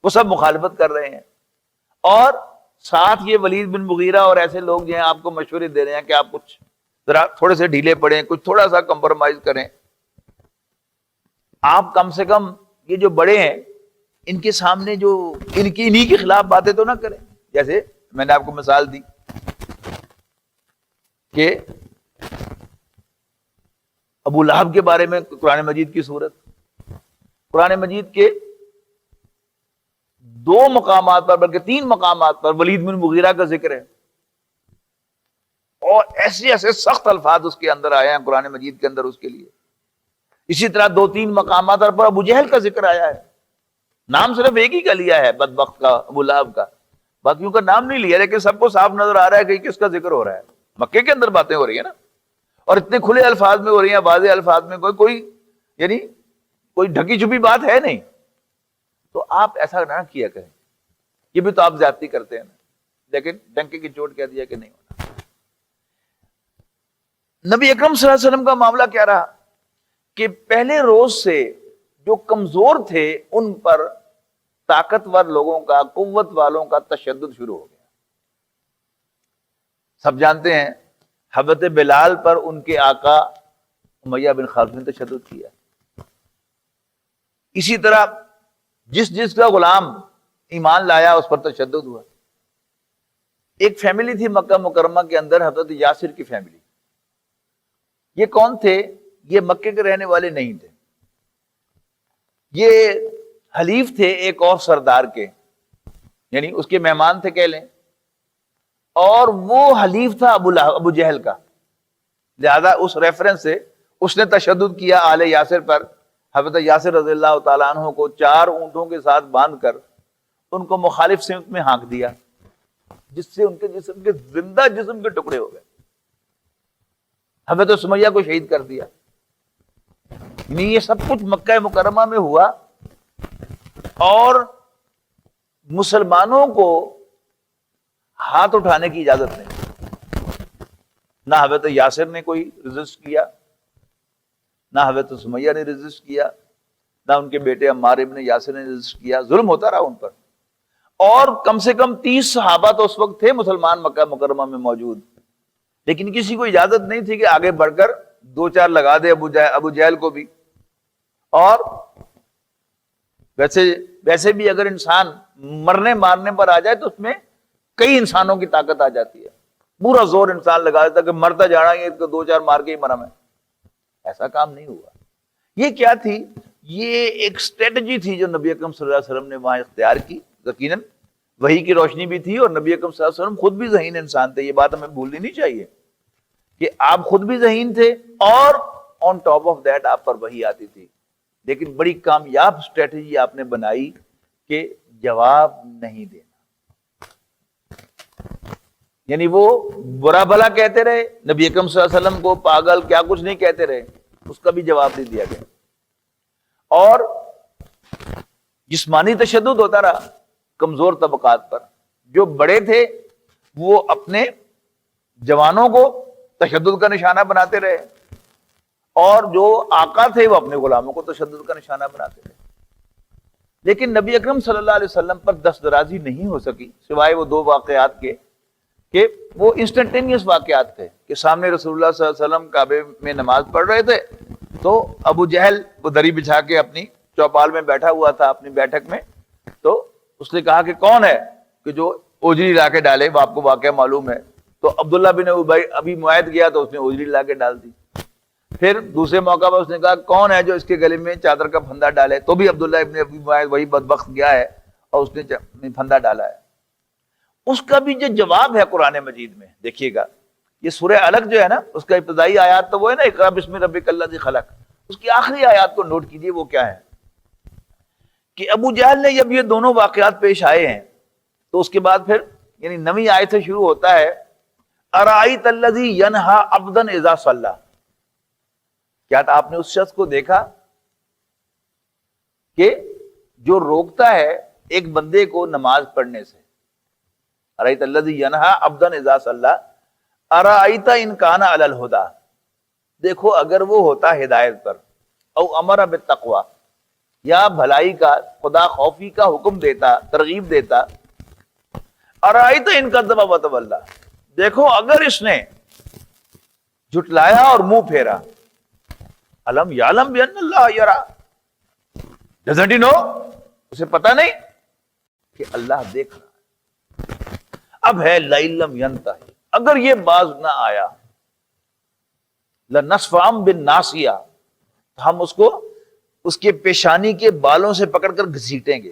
وہ سب مخالفت کر رہے ہیں, اور ساتھ یہ ولید بن مغیرہ اور ایسے لوگ جو ہیں آپ کو مشورے دے رہے ہیں کہ آپ کچھ ذرا تھوڑے سے ڈھیلے پڑیں, کچھ تھوڑا سا کمپرومائز کریں. آپ کم سے کم یہ جو بڑے ہیں ان کے سامنے جو انہی کے خلاف باتیں تو نہ کریں. جیسے میں نے آپ کو مثال دی کہ ابو لہب کے بارے میں قرآن مجید کی صورت, قرآن مجید کے 2 مقامات پر بلکہ 3 مقامات پر ولید بن مغیرہ کا ذکر ہے, اور ایسے ایسے سخت الفاظ اس کے اندر آئے ہیں قرآن مجید کے اندر اس کے لیے اسی طرح 2-3 مقامات پر ابو جہل کا ذکر آیا ہے، نام صرف ایک ہی کا لیا ہے، بدبخت کا، ابو لہب کا، باقیوں کا نام نہیں لیا، لیکن سب کو صاف نظر آ رہا ہے کہ کس کا ذکر ہو رہا ہے۔ مکے کے اندر باتیں ہو رہی ہیں نا، اور اتنے کھلے الفاظ میں ہو رہی ہیں، واضح الفاظ میں، کوئی یعنی کوئی ڈھکی چھپی بات ہے نہیں۔ تو آپ ایسا نہ کیا کریں، یہ بھی تو آپ زیادتی کرتے ہیں نا، لیکن ڈنکے کی چوٹ کہہ دیا کہ نہیں ہونا۔ نبی اکرم صلی اللہ علیہ وسلم کا معاملہ کیا رہا کہ پہلے روز سے جو کمزور تھے ان پر طاقتور لوگوں کا، قوت والوں کا تشدد شروع ہو گیا۔ سب جانتے ہیں حضرت بلال پر ان کے آقا امیہ بن خلف نے تشدد کیا، اسی طرح جس کا غلام ایمان لایا اس پر تشدد ہوا۔ ایک فیملی تھی مکہ مکرمہ کے اندر، حضرت یاسر کی فیملی۔ یہ کون تھے؟ یہ مکے کے رہنے والے نہیں تھے، یہ حلیف تھے ایک اور سردار کے، یعنی اس کے مہمان تھے کہہ لیں، اور وہ حلیف تھا ابو جہل کا، لہذا اس ریفرنس سے اس نے تشدد کیا آل یاسر پر۔ حضرت یاسر رضی اللہ تعالیٰ عنہ کو 4 اونٹوں کے ساتھ باندھ کر ان کو مخالف سمت میں ہانک دیا، جس سے ان کے جسم کے زندہ جسم کے ٹکڑے ہو گئے۔ حضرت سمیہ کو شہید کر دیا۔ یعنی یہ سب کچھ مکہ مکرمہ میں ہوا، اور مسلمانوں کو ہاتھ اٹھانے کی اجازت نہیں۔ نہ حضرت یاسر نے کوئی ریزسٹ کیا، نہ حضرت سمیہ نے ریزسٹ کیا، نہ ان کے بیٹے عمار ابن یاسر نے ریزسٹ کیا، ظلم ہوتا رہا ان پر۔ اور کم سے کم 30 صحابہ تو اس وقت تھے مسلمان مکہ مکرمہ میں موجود، لیکن کسی کو اجازت نہیں تھی کہ آگے بڑھ کر 2-4 لگا دے ابو جہل کو بھی۔ اور ویسے بھی اگر انسان مرنے مارنے پر آ جائے تو اس میں کئی انسانوں کی طاقت آ جاتی ہے، پورا زور انسان لگا دیتا کہ مرتا جانا ہے تو 2-4 مار کے ہی مرا میں۔ ایسا کام نہیں ہوا۔ یہ کیا تھی؟ یہ ایک اسٹریٹجی تھی جو نبی اکرم صلی اللہ علیہ وسلم نے وہاں اختیار کی۔ یقیناً وحی کی روشنی بھی تھی، اور نبی اکرم صلی اللہ علیہ وسلم خود بھی ذہین انسان تھے، یہ بات ہمیں بھولنی نہیں چاہیے کہ آپ خود بھی ذہین تھے، اور آن ٹاپ آف دیٹ آپ پر وحی آتی تھی۔ لیکن بڑی کامیاب اسٹریٹجی آپ نے بنائی کہ جواب نہیں دینا، یعنی وہ برا بھلا کہتے رہے، نبی اکرم صلی اللہ علیہ وسلم کو پاگل کیا کچھ نہیں کہتے رہے، اس کا بھی جواب نہیں دیا گیا۔ اور جسمانی تشدد ہوتا رہا کمزور طبقات پر۔ جو بڑے تھے وہ اپنے جوانوں کو تشدد کا نشانہ بناتے رہے، اور جو آقا تھے وہ اپنے غلاموں کو تشدد کا نشانہ بناتے رہے۔ لیکن نبی اکرم صلی اللہ علیہ وسلم پر دست درازی نہیں ہو سکی، سوائے وہ 2 واقعات کے، کہ وہ انسٹنٹینیس واقعات تھے کہ سامنے رسول اللہ صلی اللہ علیہ وسلم کعبے میں نماز پڑھ رہے تھے، تو ابو جہل وہ دری بچھا کے اپنی چوپال میں بیٹھا ہوا تھا اپنی بیٹھک میں، تو اس نے کہا کہ کون ہے کہ جو اوجری لا کے ڈالے، وہ آپ کو واقعہ معلوم ہے۔ تو عبداللہ بن ابی معید گیا تو اس نے اوجری لا کے ڈال دی۔ پھر دوسرے موقع پر اس نے کہا کون ہے جو اس کے گلے میں چادر کا پھندا ڈالے، تو بھی عبداللہ ابن ابی معید وہی بدبخت گیا ہے اور اس نے پھندا ڈالا ہے۔ اس کا بھی جو جواب ہے قرآن مجید میں دیکھیے گا، یہ سورہ علق جو ہے نا، اس کا ابتدائی آیات تو وہ ہے نا اقرأ بسم ربک الذی خلق، اس کی آخری آیات کو نوٹ کیجئے وہ کیا ہے کہ ابو جہل نے جب یہ دونوں واقعات پیش آئے ہیں تو اس کے بعد پھر یعنی نویں آیت سے شروع ہوتا ہے ارائیت الذی ینہا عبدا اذا صلی، کیا آپ نے اس شخص کو دیکھا کہ جو روکتا ہے ایک بندے کو نماز پڑھنے سے؟ ارائیت الذی ینہا عبدا اذا صلی ارائیت ان کان علی الہدی، دیکھو اگر وہ ہوتا ہدایت پر، او امر بالتقوی، یا بھلائی کا خدا خوفی کا حکم دیتا، ترغیب دیتا، ارائیت ان کذب وتولی، دیکھو اگر اس نے جھٹلایا اور منہ پھیرا، الم یعلم بان اللہ یرا، ڈزنٹ ہی نو، اسے پتہ نہیں کہ اللہ دیکھ رہا ہے۔ اب ہے لئن لم ینتہی، اگر یہ باز نہ آیا، لنصفعا بالناصیہ، ہم اس کو اس کے پیشانی کے بالوں سے پکڑ کر گھسیٹیں گے،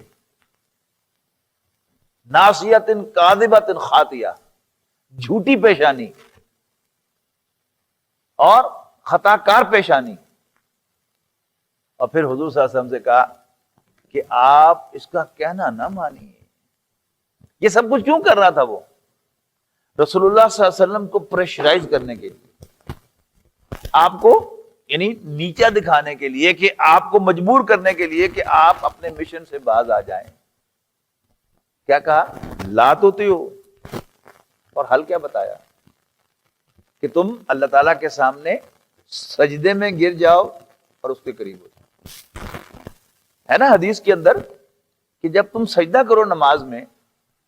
ناصیۃ کاذبۃ خاطیہ، جھوٹی پیشانی اور خطا کار پیشانی، اور پھر حضور صلی اللہ علیہ وسلم سے کہا کہ آپ اس کا کہنا نہ مانیے. یہ سب کچھ کیوں کر رہا تھا وہ؟ رسول اللہ صلی اللہ علیہ وسلم کو پریشرائز کرنے کے لیے، آپ کو یعنی نیچا دکھانے کے لیے، کہ آپ کو مجبور کرنے کے لیے کہ آپ اپنے مشن سے باز آ جائیں. کیا کہا؟ لا تطیعوا، اور حل کیا بتایا؟ کہ تم اللہ تعالیٰ کے سامنے سجدے میں گر جاؤ اور اس کے قریب ہو جاؤ. ہے نا حدیث کے اندر کہ جب تم سجدہ کرو نماز میں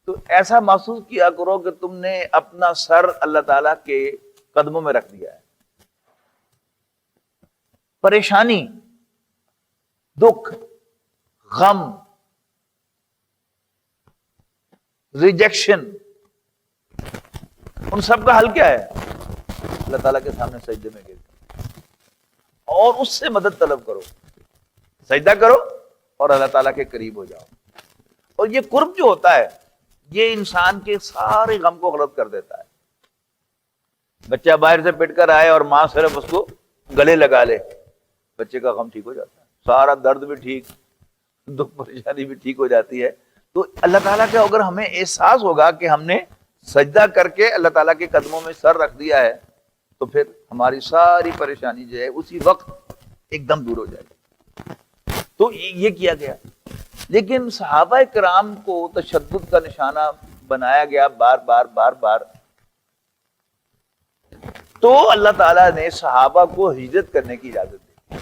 تو ایسا محسوس کیا کرو کہ تم نے اپنا سر اللہ تعالیٰ کے قدموں میں رکھ دیا ہے. پریشانی، دکھ، غم، ریجیکشن، ان سب کا حل کیا ہے؟ اللہ تعالیٰ کے سامنے سجدے میں گر اور اس سے مدد طلب کرو. سجدہ کرو اور اللہ تعالیٰ کے قریب ہو جاؤ. اور یہ قرب جو ہوتا ہے یہ انسان کے سارے غم کو غلط کر دیتا ہے. بچہ باہر سے پٹ کر آئے اور ماں صرف اس کو گلے لگا لے، بچے کا غم ٹھیک ہو جاتا ہے، سارا درد بھی ٹھیک، دکھ پریشانی بھی ٹھیک ہو جاتی ہے. تو اللہ تعالیٰ کا اگر ہمیں احساس ہوگا کہ ہم نے سجدہ کر کے اللہ تعالیٰ کے قدموں میں سر رکھ دیا ہے تو پھر ہماری ساری پریشانی جو ہے اسی وقت ایک دم دور ہو جائے گی. تو یہ کیا گیا. لیکن صحابہ کرام کو تشدد کا نشانہ بنایا گیا بار بار بار بار. تو اللہ تعالیٰ نے صحابہ کو ہجرت کرنے کی اجازت دی.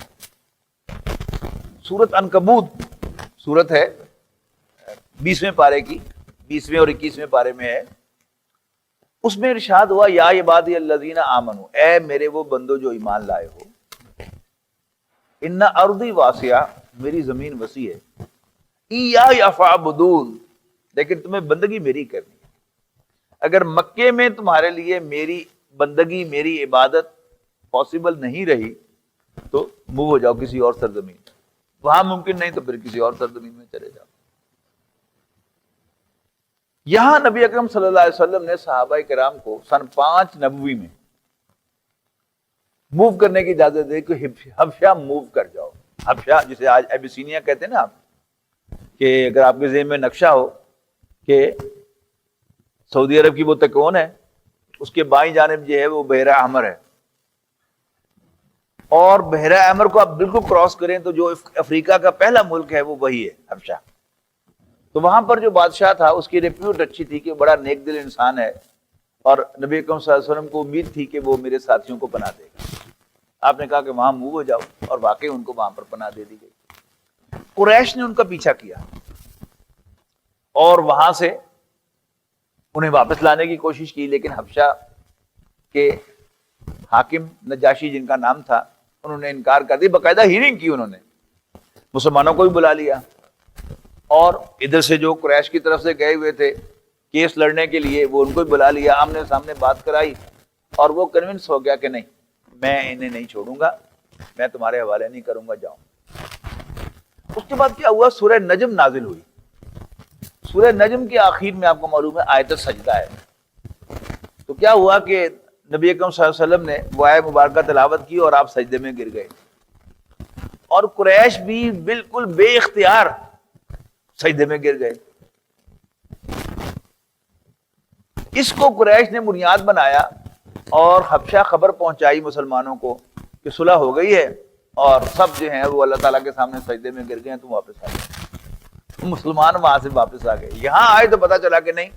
سورۃ عنکبوت سورت ہے 20ویں پارے کی، 20ویں اور 21ویں پارے میں ہے. اس میں ارشاد ہوا یا عبادی الذین آمنوا، اے میرے وہ بندو جو ایمان لائے ہو، ان ارضی واسعہ، میری زمین وسیع ہے، ایایا فاعبدون، لیکن تمہیں بندگی میری کرنی ہے. اگر مکے میں تمہارے لیے میری بندگی، میری عبادت پاسبل نہیں رہی تو موو ہو جاؤ کسی اور سرزمین. وہاں ممکن نہیں تو پھر کسی اور سرزمین میں چلے جاؤ. یہاں نبی اکرم صلی اللہ علیہ وسلم نے صحابہ کرام کو سن 5 نبوی میں موو کرنے کی اجازت دی کہ حبشہ موو کر جاؤ. حبشہ جسے آج ایبیسینیا کہتے ہیں نا آپ، کہ اگر آپ کے ذہن میں نقشہ ہو کہ سعودی عرب کی وہ تکون ہے، اس کے بائیں جانب جو ہے وہ بحیرہ احمر ہے، اور بحیرہ احمر کو آپ بالکل کراس کریں تو جو افریقہ کا پہلا ملک ہے وہ وہی ہے حبشہ. تو وہاں پر جو بادشاہ تھا اس کی ریپیوٹ اچھی تھی کہ بڑا نیک دل انسان ہے، اور نبی اکرم صلی اللہ علیہ وسلم کو امید تھی کہ وہ میرے ساتھیوں کو پناہ دے گا. آپ نے کہا کہ وہاں موو ہو جاؤ، اور واقعی ان کو وہاں پر پناہ دے دی گئی. قریش نے ان کا پیچھا کیا اور وہاں سے انہیں واپس لانے کی کوشش کی، لیکن حبشہ کے حاکم نجاشی جن کا نام تھا انہوں نے انکار کر دی. باقاعدہ ہیرنگ کی انہوں نے، مسلمانوں کو بھی بلا لیا، اور ادھر سے جو قریش کی طرف سے گئے ہوئے تھے کیس لڑنے کے لیے وہ ان کو بھی بلا لیا، آمنے سامنے بات کرائی، اور وہ کنونس ہو گیا کہ نہیں میں انہیں نہیں چھوڑوں گا، میں تمہارے حوالے نہیں کروں گا، جاؤں. اس کے بعد کیا ہوا؟ سورہ نجم نازل ہوئی. سورہ نجم کے آخر میں آپ کو معلوم ہے آیت سجدہ ہے. تو کیا ہوا کہ نبی اکرم صلی اللہ علیہ وسلم نے وہ آیت مبارکہ تلاوت کی اور آپ سجدے میں گر گئے، اور قریش بھی بالکل بے اختیار سجدے میں گر گئے. اس کو قریش نے بنیاد بنایا اور حبشہ خبر پہنچائی مسلمانوں کو کہ صلح ہو گئی ہے اور سب جو ہیں وہ اللہ تعالیٰ کے سامنے سجدے میں گر گئے ہیں، تم واپس آ گئے. مسلمان وہاں سے واپس آ گئے. یہاں آئے تو پتا چلا کہ نہیں،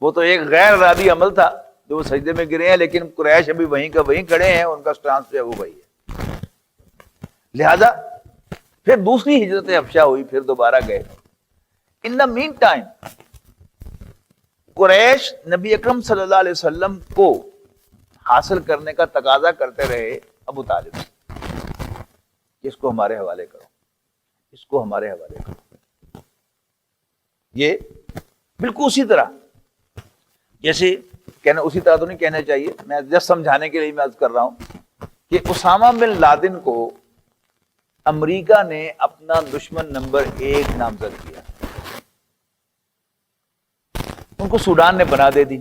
وہ تو ایک غیر ارادی عمل تھا جو وہ سجدے میں گرے ہیں، لیکن قریش ابھی وہیں کا وہیں کھڑے ہیں، ان کا سٹانس جو ہے وہ وہی ہے. لہذا پھر دوسری ہجرت حبشہ ہوئی، پھر دوبارہ گئے. ان دا مین ٹائم قریش نبی اکرم صلی اللہ علیہ وسلم کو حاصل کرنے کا تقاضا کرتے رہے ابو طالب، اس کو ہمارے حوالے کرو، اس کو ہمارے حوالے کرو. یہ بالکل اسی طرح جیسے کہنا، اسی طرح تو نہیں کہنا چاہیے، میں جس سمجھانے کے لیے میں عرض کر رہا ہوں کہ اسامہ بن لادن کو امریکہ نے اپنا دشمن نمبر 1 نامزد کیا. ان کو سوڈان نے بنا دے دی.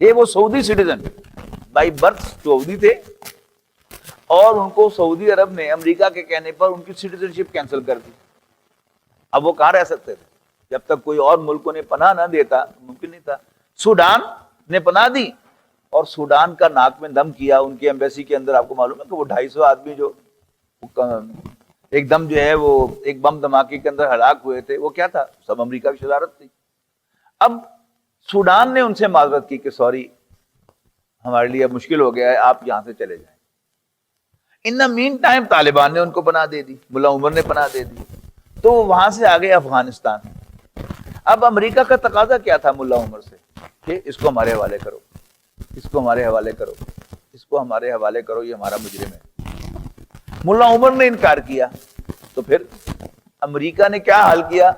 تھے وہ سعودی سٹیزن، بائی برتھ سعودی تھے، اور ان کو سعودی عرب نے امریکہ کے کہنے پر ان کی سٹیزن شپ کینسل کر دی. اب وہ کہاں رہ سکتے تھے جب تک کوئی اور ملک انہیں پناہ نہ دیتا, ممکن نہیں تھا. سوڈان نے پناہ دی اور سوڈان کا ناک میں دم کیا ان کی ایمبیسی کے اندر. آپ کو معلوم ہے کہ وہ 250 آدمی جو ایک دم جو ہے وہ ایک بم دھماکے کے اندر ہلاک ہوئے تھے, وہ کیا تھا؟ سب امریکہ کی شرارت تھی. اب سوڈان نے ان سے معذرت کی کہ سوری ہمارے لیے مشکل ہو گیا ہے, آپ یہاں سے چلے جائیں. ان دا مین ٹائم طالبان نے ان کو پناہ دے دی, ملا عمر نے پناہ دے دی, تو وہاں سے آگے افغانستان. اب امریکہ کا تقاضا کیا تھا ملا عمر سے کہ اس کو ہمارے حوالے کرو, اس کو ہمارے حوالے کرو, اس کو ہمارے حوالے کرو, یہ ہمارا مجرم ہے. ملا عمر نے انکار کیا تو پھر امریکہ نے کیا حل کیا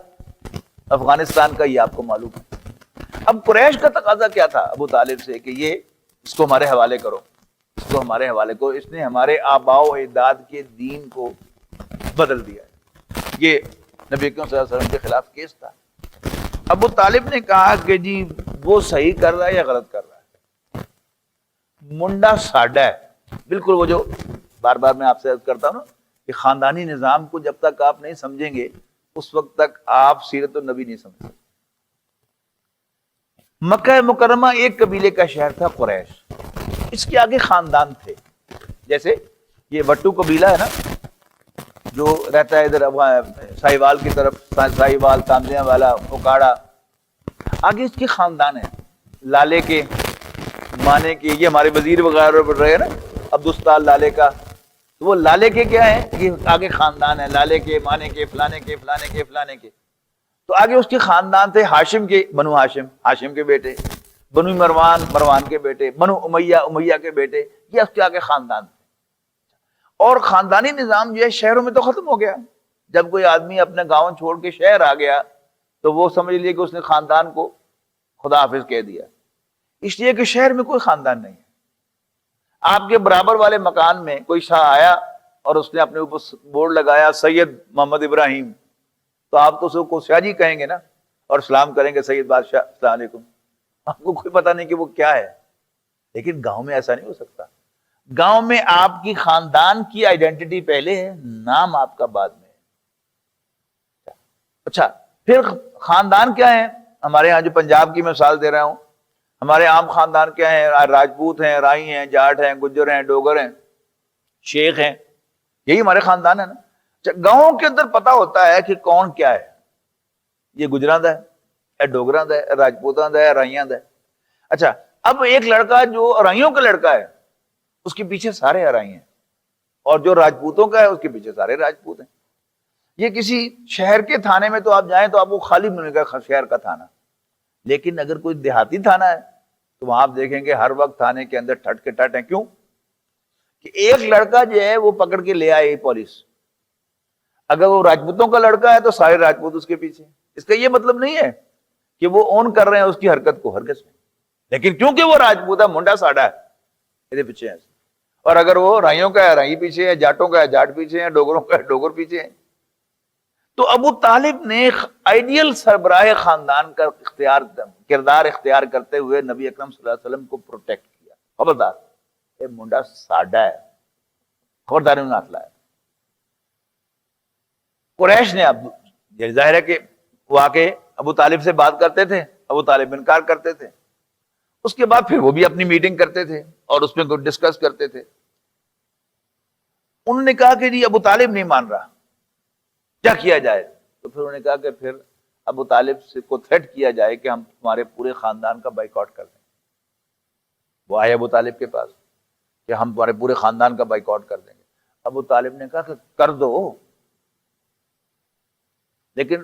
افغانستان کا, یہ آپ کو معلوم ہے. اب قریش کا تقاضا کیا تھا ابو طالب سے کہ یہ اس کو ہمارے حوالے کرو, اس کو ہمارے حوالے کرو, اس نے ہمارے آباء و اجداد کے دین کو بدل دیا ہے. یہ نبی اکرم صلی اللہ علیہ وسلم کے خلاف کیس تھا. ابو طالب نے کہا کہ جی وہ صحیح کر رہا ہے یا غلط کر رہا ہے, منڈا ساڈا ہے. بالکل وہ جو بار بار میں آپ سے عرض کرتا ہوں نا کہ خاندانی نظام کو جب تک آپ نہیں سمجھیں گے اس وقت تک آپ سیرت النبی نہیں سمجھ سکتے. مکہ مکرمہ ایک قبیلے کا شہر تھا قریش, اس کے آگے خاندان تھے. جیسے یہ وٹو قبیلہ ہے نا جو رہتا ہے ادھر ساہیوال کی طرف, ساہیوال, تانزیاں والا, اوکاڑا, آگے اس کے خاندان ہیں. لالے کے, مانے کے, یہ ہمارے وزیر وغیرہ بڑھ رہے ہیں نا عبدالستار لالے کا, تو وہ لالے کے کیا ہیں, یہ آگے خاندان ہے. لالے کے, مانے کے, فلانے کے, فلانے کے, فلانے کے. تو آگے اس کے خاندان تھے ہاشم کے, بنو ہاشم, ہاشم کے بیٹے, بنو مروان, مروان کے بیٹے, بنو امیہ, امیہ کے بیٹے, یہ اس کے آگے خاندان تھے. اور خاندانی نظام جو ہے شہروں میں تو ختم ہو گیا. جب کوئی آدمی اپنے گاؤں چھوڑ کے شہر آ گیا تو وہ سمجھ لیے کہ اس نے خاندان کو خدا حافظ کہہ دیا, اس لیے کہ شہر میں کوئی خاندان نہیں ہے. آپ کے برابر والے مکان میں کوئی شاہ آیا اور اس نے اپنے اوپر بورڈ لگایا سید محمد ابراہیم, تو آپ تو اس کو شاہ جی کہیں گے نا اور سلام کریں گے سید بادشاہ السلام علیکم. آپ کو کوئی پتہ نہیں کہ وہ کیا ہے. لیکن گاؤں میں ایسا نہیں ہو سکتا. گاؤں میں آپ کی خاندان کی آئیڈینٹی پہلے ہے, نام آپ کا بعد میں ہے. اچھا پھر خاندان کیا ہے؟ ہمارے ہاں جو پنجاب کی مثال دے رہا ہوں, ہمارے عام خاندان کیا ہیں؟ راجپوت ہیں, رائی ہیں, جاٹ ہیں, گجر ہیں, ڈوگر ہیں, شیخ ہیں, یہی ہمارے خاندان ہے نا. گاؤں کے اندر پتا ہوتا ہے کہ کون کیا ہے. یہ گجراں دا ہے, یہ ڈوگراں دا ہے, راجپوتاں دا ہے, رائیاں دا ہے. اچھا اب ایک لڑکا جو رائیوں کا لڑکا ہے اس کے پیچھے سارے ارائی ہیں, اور جو راجپوتوں کا ہے اس کے پیچھے سارے راجپوت ہیں. یہ کسی شہر کے تھانے میں تو آپ جائیں تو آپ کو خالی ملے گا شہر کا تھانہ, لیکن اگر کوئی دیہاتی تھانہ ہے تو وہاں آپ دیکھیں گے ہر وقت تھانے کے اندر ٹھٹ کے ٹٹ ہیں. کیوں کہ ایک لڑکا جو ہے وہ پکڑ کے لے آئے پولیس. اگر وہ راجپوتوں کا لڑکا ہے تو سارے راجپوت اس کے پیچھے. اس کا یہ مطلب نہیں ہے کہ وہ اون کر رہے ہیں اس کی حرکت کو, ہرگز میں, لیکن کیونکہ وہ راجپوت ہے, منڈا ساڈا ہے, میرے پیچھے ہے. اور اگر وہ رائیوں کا ہے رائی پیچھے ہے, جاٹوں کا ہے جاٹ پیچھے ہے, ڈوگروں کا ہے ڈوگر پیچھے ہے. تو ابو طالب نے آئیڈیل سربراہ خاندان کا کردار اختیار کرتے ہوئے نبی اکرم صلی اللہ علیہ وسلم کو پروٹیکٹ کیا. خبردار یہ منڈا ساڈا ہے, خبردار انہوں نے ہاتھ لایا. قریش نے, اب ظاہر ہے کہ وہ آ کے ابو طالب سے بات کرتے تھے, ابو طالب انکار کرتے تھے. اس کے بعد پھر وہ بھی اپنی میٹنگ کرتے تھے اور اس میں کچھ ڈسکس کرتے تھے. انہوں نے کہا کہ جی ابو طالب نہیں مان رہا, کیا کیا جائے؟ تو پھر انہوں نے کہا کہ پھر ابو طالب سے کو تھریٹ کیا جائے کہ ہم تمہارے پورے خاندان کا بائیکاٹ کر دیں. وہ آئے ابو طالب کے پاس کہ ہم تمہارے پورے خاندان کا بائیکاٹ کر دیں گے. ابو طالب نے کہا کہ کر دو, لیکن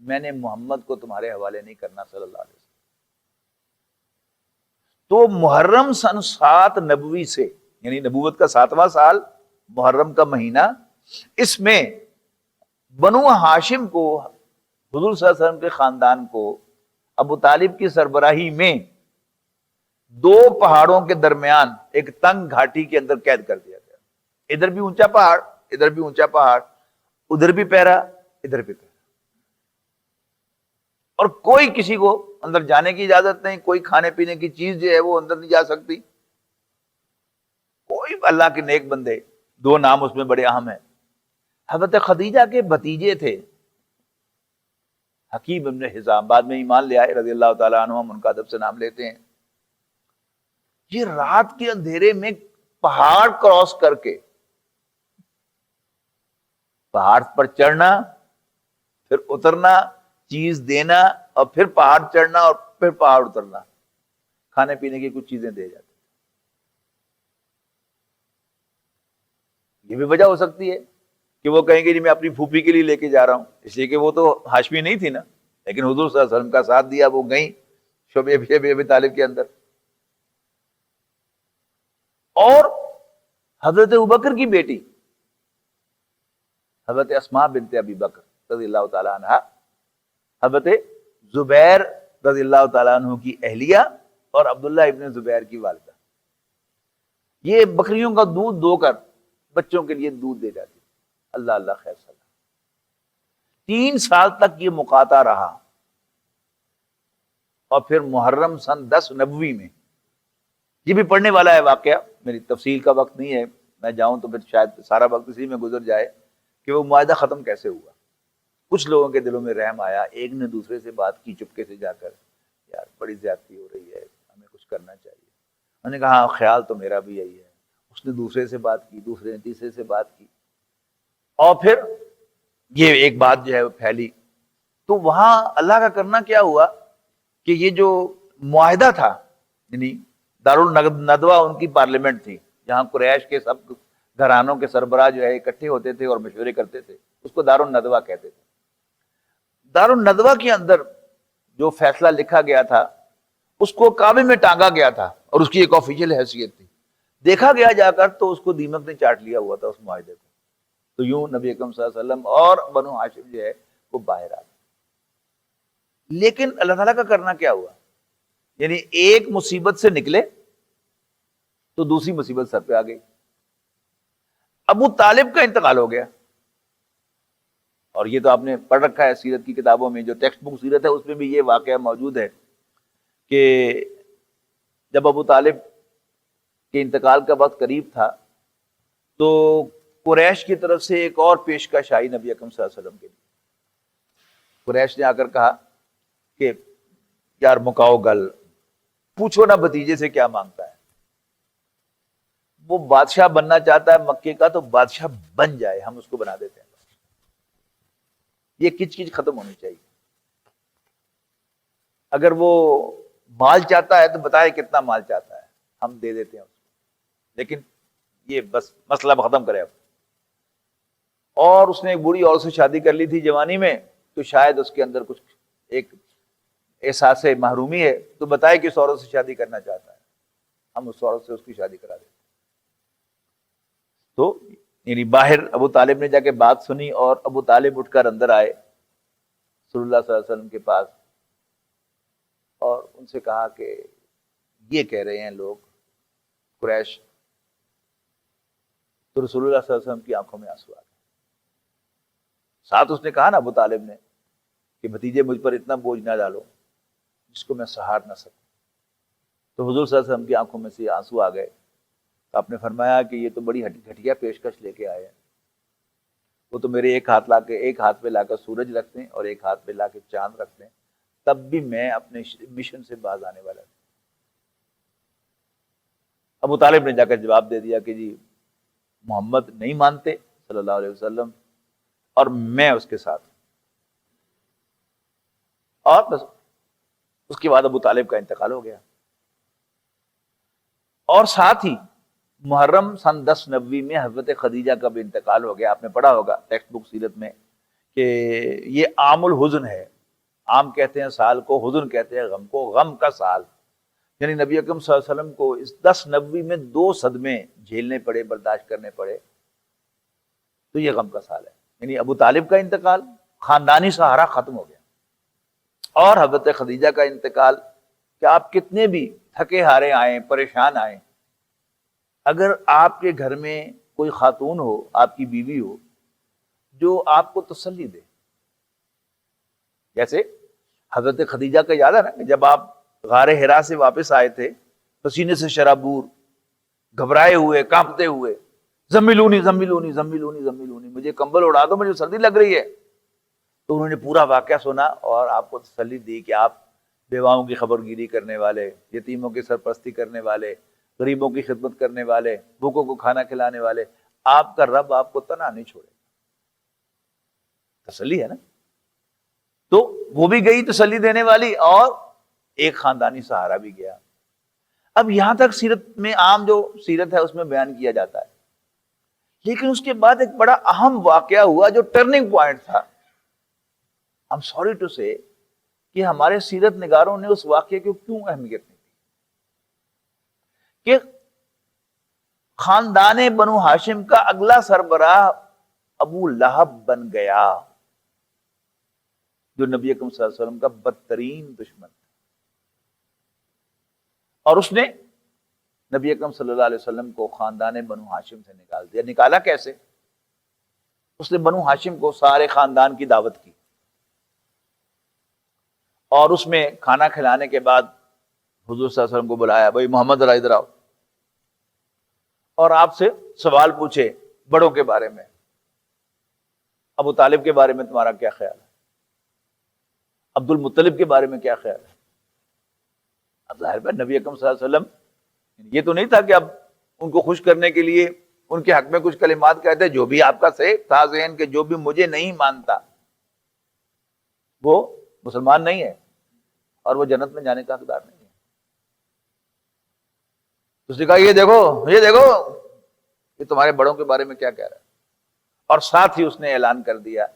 میں نے محمد کو تمہارے حوالے نہیں کرنا صلی اللہ علیہ وسلم. تو محرم سن 7 نبوی سے, یعنی نبوت کا 7واں سال, محرم کا مہینہ, اس میں بنو ہاشم کو, حضور صلی اللہ علیہ وسلم کے خاندان کو ابو طالب کی سربراہی میں 2 پہاڑوں کے درمیان ایک تنگ گھاٹی کے اندر قید کر دیا گیا. ادھر بھی اونچا پہاڑ, ادھر بھی اونچا پہاڑ, ادھر بھی پہرا, ادھر بھی پہرا, اور کوئی کسی کو اندر جانے کی اجازت نہیں. کوئی کھانے پینے کی چیز جو ہے وہ اندر نہیں جا سکتی, کوئی اللہ کے نیک بندے، دو نام اس میں بڑے اہم ہیں. حضرت خدیجہ کے بھتیجے تھے حکیم ابن حزام، بعد میں ایمان لے آئے رضی اللہ تعالیٰ عنہ، ہم ان کا ادب سے نام لیتے ہیں. یہ رات کے اندھیرے میں پہاڑ کراس کر کے پہاڑ پر چڑھنا، پھر اترنا، چیز دینا، اور پھر پہاڑ چڑھنا اور پھر پہاڑ اترنا، کھانے پینے کی کچھ چیزیں دے جاتے. یہ بھی وجہ ہو سکتی ہے کہ وہ کہیں گے جی میں اپنی پھوپھی کے لیے لے کے جا رہا ہوں، اس لیے کہ وہ تو ہاشمی نہیں تھی نا، لیکن حضور صلی اللہ علیہ وسلم کا ساتھ دیا، وہ گئیں شعبہ ابی طالب کے اندر. اور حضرت ابوبکر کی بیٹی حضرت اسماء بنت ابی بکر رضی اللہ تعالیٰ عنہ، حضرت زبیر رضی اللہ تعالیٰ عنہ کی اہلیہ اور عبداللہ ابن زبیر کی والدہ، یہ بکریوں کا دودھ دو کر بچوں کے لیے دودھ دے جاتی. اللہ اللہ خیر صلاح. 3 سال تک یہ مقاطع رہا، اور پھر محرم سن 10 نبوی میں، یہ بھی پڑھنے والا ہے واقعہ، میری تفصیل کا وقت نہیں ہے، میں جاؤں تو پھر شاید سارا وقت اسی میں گزر جائے کہ وہ معاہدہ ختم کیسے ہوا. کچھ لوگوں کے دلوں میں رحم آیا، ایک نے دوسرے سے بات کی چپکے سے جا کر، یار بڑی زیادتی ہو رہی ہے، ہمیں کچھ کرنا چاہیے. میں نے کہا ہاں خیال تو میرا بھی یہی ہے. اس نے دوسرے سے بات کی، دوسرے نے تیسرے سے بات کی، اور پھر یہ ایک بات جو ہے وہ پھیلی. تو وہاں اللہ کا کرنا کیا ہوا کہ یہ جو معاہدہ تھا، یعنی دارالندوہ ان کی پارلیمنٹ تھی جہاں قریش کے سب گھرانوں کے سربراہ جو ہے اکٹھے ہوتے تھے اور مشورے کرتے تھے، اس کو دارالندوہ کہتے تھے. دارالندوہ کے اندر جو فیصلہ لکھا گیا تھا اس کو کعبے میں ٹانگا گیا تھا، اور اس کی ایک آفیشیل حیثیت تھی. دیکھا گیا جا کر تو اس کو دیمک نے چاٹ لیا ہوا تھا اس معاہدے کو. تو یوں نبی اکرم صلی اللہ علیہ وسلم اور بنو ہاشم جو ہے وہ باہر آ گئے. لیکن اللہ تعالیٰ کا کرنا کیا ہوا، یعنی ایک مصیبت سے نکلے تو دوسری مصیبت سر پہ آ گئی. ابو طالب کا انتقال ہو گیا، اور یہ تو آپ نے پڑھ رکھا ہے سیرت کی کتابوں میں، جو ٹیکسٹ بک سیرت ہے اس میں بھی یہ واقعہ موجود ہے کہ جب ابو طالب کے انتقال کا وقت قریب تھا تو قریش کی طرف سے ایک اور پیشکش آئی نبی اکرم صلی اللہ علیہ وسلم کے لیے. قریش نے آ کر کہا کہ یار مکاؤ گل، پوچھو نا بھتیجے سے کیا مانگتا ہے. وہ بادشاہ بننا چاہتا ہے مکے کا، تو بادشاہ بن جائے، ہم اس کو بنا دیتے ہیں. یہ کچ کچ ختم ہونی چاہیے. اگر وہ مال چاہتا ہے تو بتائے کتنا مال چاہتا ہے، ہم دے دیتے ہیں اس کو، لیکن یہ بس مسئلہ ختم کرے اب. اور اس نے ایک بوڑھی عورت سے شادی کر لی تھی جوانی میں، تو شاید اس کے اندر کچھ ایک احساس محرومی ہے، تو بتائے کہ اس عورت سے شادی کرنا چاہتا ہے، ہم اس عورت سے اس کی شادی کرا دیتے. تو یعنی باہر ابو طالب نے جا کے بات سنی، اور ابو طالب اٹھ کر اندر آئے رسول اللہ صلی اللہ علیہ وسلم کے پاس، اور ان سے کہا کہ یہ کہہ رہے ہیں لوگ قریش. تو رسول اللہ صلی اللہ علیہ وسلم کی آنکھوں میں آنسو آ گئے. ساتھ اس نے کہا نا ابو طالب نے کہ بھتیجے مجھ پر اتنا بوجھ نہ ڈالو جس کو میں سہار نہ سکوں. تو حضور صلی اللہ علیہ وسلم کی آنکھوں میں سے آنسو آ گئے. تو آپ نے فرمایا کہ یہ تو بڑی گھٹیا پیشکش لے کے آئے ہیں. وہ تو میرے ایک ہاتھ پہ لا کر سورج رکھتے ہیں اور ایک ہاتھ پہ لا کے چاند رکھتے ہیں، تب بھی میں اپنے مشن سے باز آنے والا تھا. ابو طالب نے جا کر جواب دے دیا کہ جی محمد نہیں مانتے صلی اللہ علیہ وسلم، اور میں اس کے ساتھ. اور بس اس کے بعد ابو طالب کا انتقال ہو گیا. اور ساتھ ہی محرم سن 10 نبوی میں حضرت خدیجہ کا بھی انتقال ہو گیا. آپ نے پڑھا ہوگا ٹیکسٹ بک سیرت میں کہ یہ عام الحزن ہے. عام کہتے ہیں سال کو، حزن کہتے ہیں غم کو، غم کا سال. یعنی نبی اکرم صلی اللہ علیہ وسلم کو اس 10 نبوی میں 2 صدمے جھیلنے پڑے، برداشت کرنے پڑے. تو یہ غم کا سال ہے. یعنی ابو طالب کا انتقال، خاندانی سہارا ختم ہو گیا. اور حضرت خدیجہ کا انتقال کہ آپ کتنے بھی تھکے ہارے آئیں، پریشان آئیں، اگر آپ کے گھر میں کوئی خاتون ہو، آپ کی بیوی ہو جو آپ کو تسلی دے. جیسے حضرت خدیجہ کا یاد ہے نا کہ جب آپ غار حرا سے واپس آئے تھے پسینے سے شرابور، گھبرائے ہوئے، کانپتے ہوئے، زملونی زملونی زملونی زملونی، مجھے کمبل اڑا دو، مجھے سردی لگ رہی ہے۔ تو انہوں نے پورا واقعہ سنا اور آپ کو تسلی دی کہ آپ بیواؤں کی خبر گیری کرنے والے، یتیموں کی سرپرستی کرنے والے، غریبوں کی خدمت کرنے والے، بھوکوں کو کھانا کھلانے والے، آپ کا رب آپ کو تنہا نہیں چھوڑے۔ تسلی ہے نا؟ تو وہ بھی گئی تسلی دینے والی، اور ایک خاندانی سہارا بھی گیا۔ اب یہاں تک سیرت میں عام جو سیرت ہے اس میں بیان کیا جاتا ہے، لیکن اس کے بعد ایک بڑا اہم واقعہ ہوا جو ٹرننگ پوائنٹ تھا۔ I'm sorry to say کہ ہمارے سیرت نگاروں نے اس واقعے کو کیوں اہمیت نہیں دی، کہ خاندان بنو ہاشم کا اگلا سربراہ ابو لہب بن گیا، جو نبی اکرم صلی اللہ علیہ وسلم کا بدترین دشمن تھا، اور اس نے نبی اکرم صلی اللہ علیہ وسلم کو خاندان بنو ہاشم سے نکال دیا۔ نکالا کیسے؟ اس نے بنو ہاشم کو سارے خاندان کی دعوت کی، اور اس میں کھانا کھلانے کے بعد حضور صلی اللہ علیہ وسلم کو بلایا، بھائی محمد ذرا ادھر آؤ، اور آپ سے سوال پوچھے بڑوں کے بارے میں، ابو طالب کے بارے میں تمہارا کیا خیال ہے، عبد المطلب کے بارے میں کیا خیال ہے۔ اب ظاہر ہے نبی اکرم صلی اللہ علیہ وسلم یہ تو نہیں تھا کہ اب ان کو خوش کرنے کے لیے ان کے حق میں کچھ کلمات کہتے، جو بھی آپ کا تھا ذہن کہ جو بھی مجھے نہیں مانتا وہ مسلمان نہیں ہے اور وہ جنت میں جانے کا حقدار نہیں ہے۔ اس نے کہا یہ دیکھو یہ تمہارے بڑوں کے بارے میں کیا کہہ رہا ہے، اور ساتھ ہی اس نے اعلان کر دیا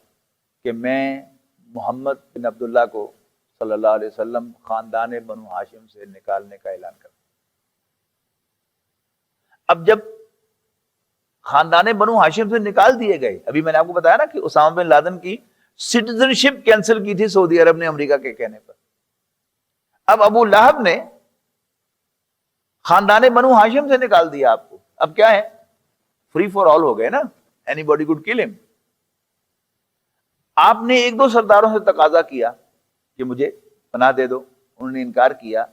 کہ میں محمد بن عبداللہ کو صلی اللہ علیہ وسلم خاندان بنو ہاشم سے نکالنے کا اعلان کر دیا۔ اب جب خاندان بنو ہاشم سے نکال دیے گئے، ابھی میں نے آپ کو بتایا نا کہ اسامہ بن لادن کی سٹیزنشپ کینسل کی تھی سعودی عرب نے امریکہ کے کہنے پر، اب ابو لہب نے خاندان بنو ہاشم سے نکال دیا آپ کو۔ اب کیا ہے، فری فار آل ہو گئے نا، اینی باڈی کوڈ کل ہم۔ آپ نے ایک دو سرداروں سے تقاضا کیا کہ مجھے پناہ دے دو، انہوں نے انکار کیا،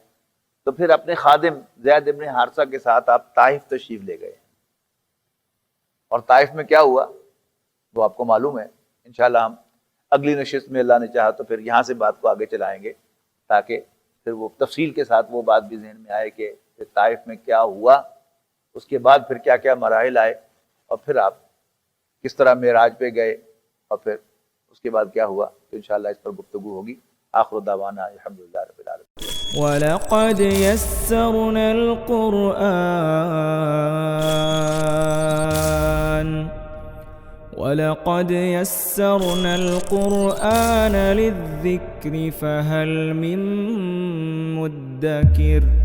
تو پھر اپنے خادم زید ابن حارثہ کے ساتھ آپ طائف تشریف لے گئے، اور طائف میں کیا ہوا وہ آپ کو معلوم ہے۔ انشاءاللہ ہم اگلی نشست میں اللہ نے چاہا تو پھر یہاں سے بات کو آگے چلائیں گے، تاکہ پھر وہ تفصیل کے ساتھ وہ بات بھی ذہن میں آئے کہ طائف میں کیا ہوا، اس کے بعد پھر کیا کیا مراحل آئے، اور پھر آپ کس طرح معراج پہ گئے، اور پھر اس کے بعد کیا ہوا، تو انشاءاللہ اس پر گفتگو ہوگی۔ آخر دعوانا الحمدللہ رب العالمین۔ وَلَقَدْ يَسَّرْنَا الْقُرْآنَ لِلذِّكْرِ فَهَلْ مِن مُّدَّكِرٍ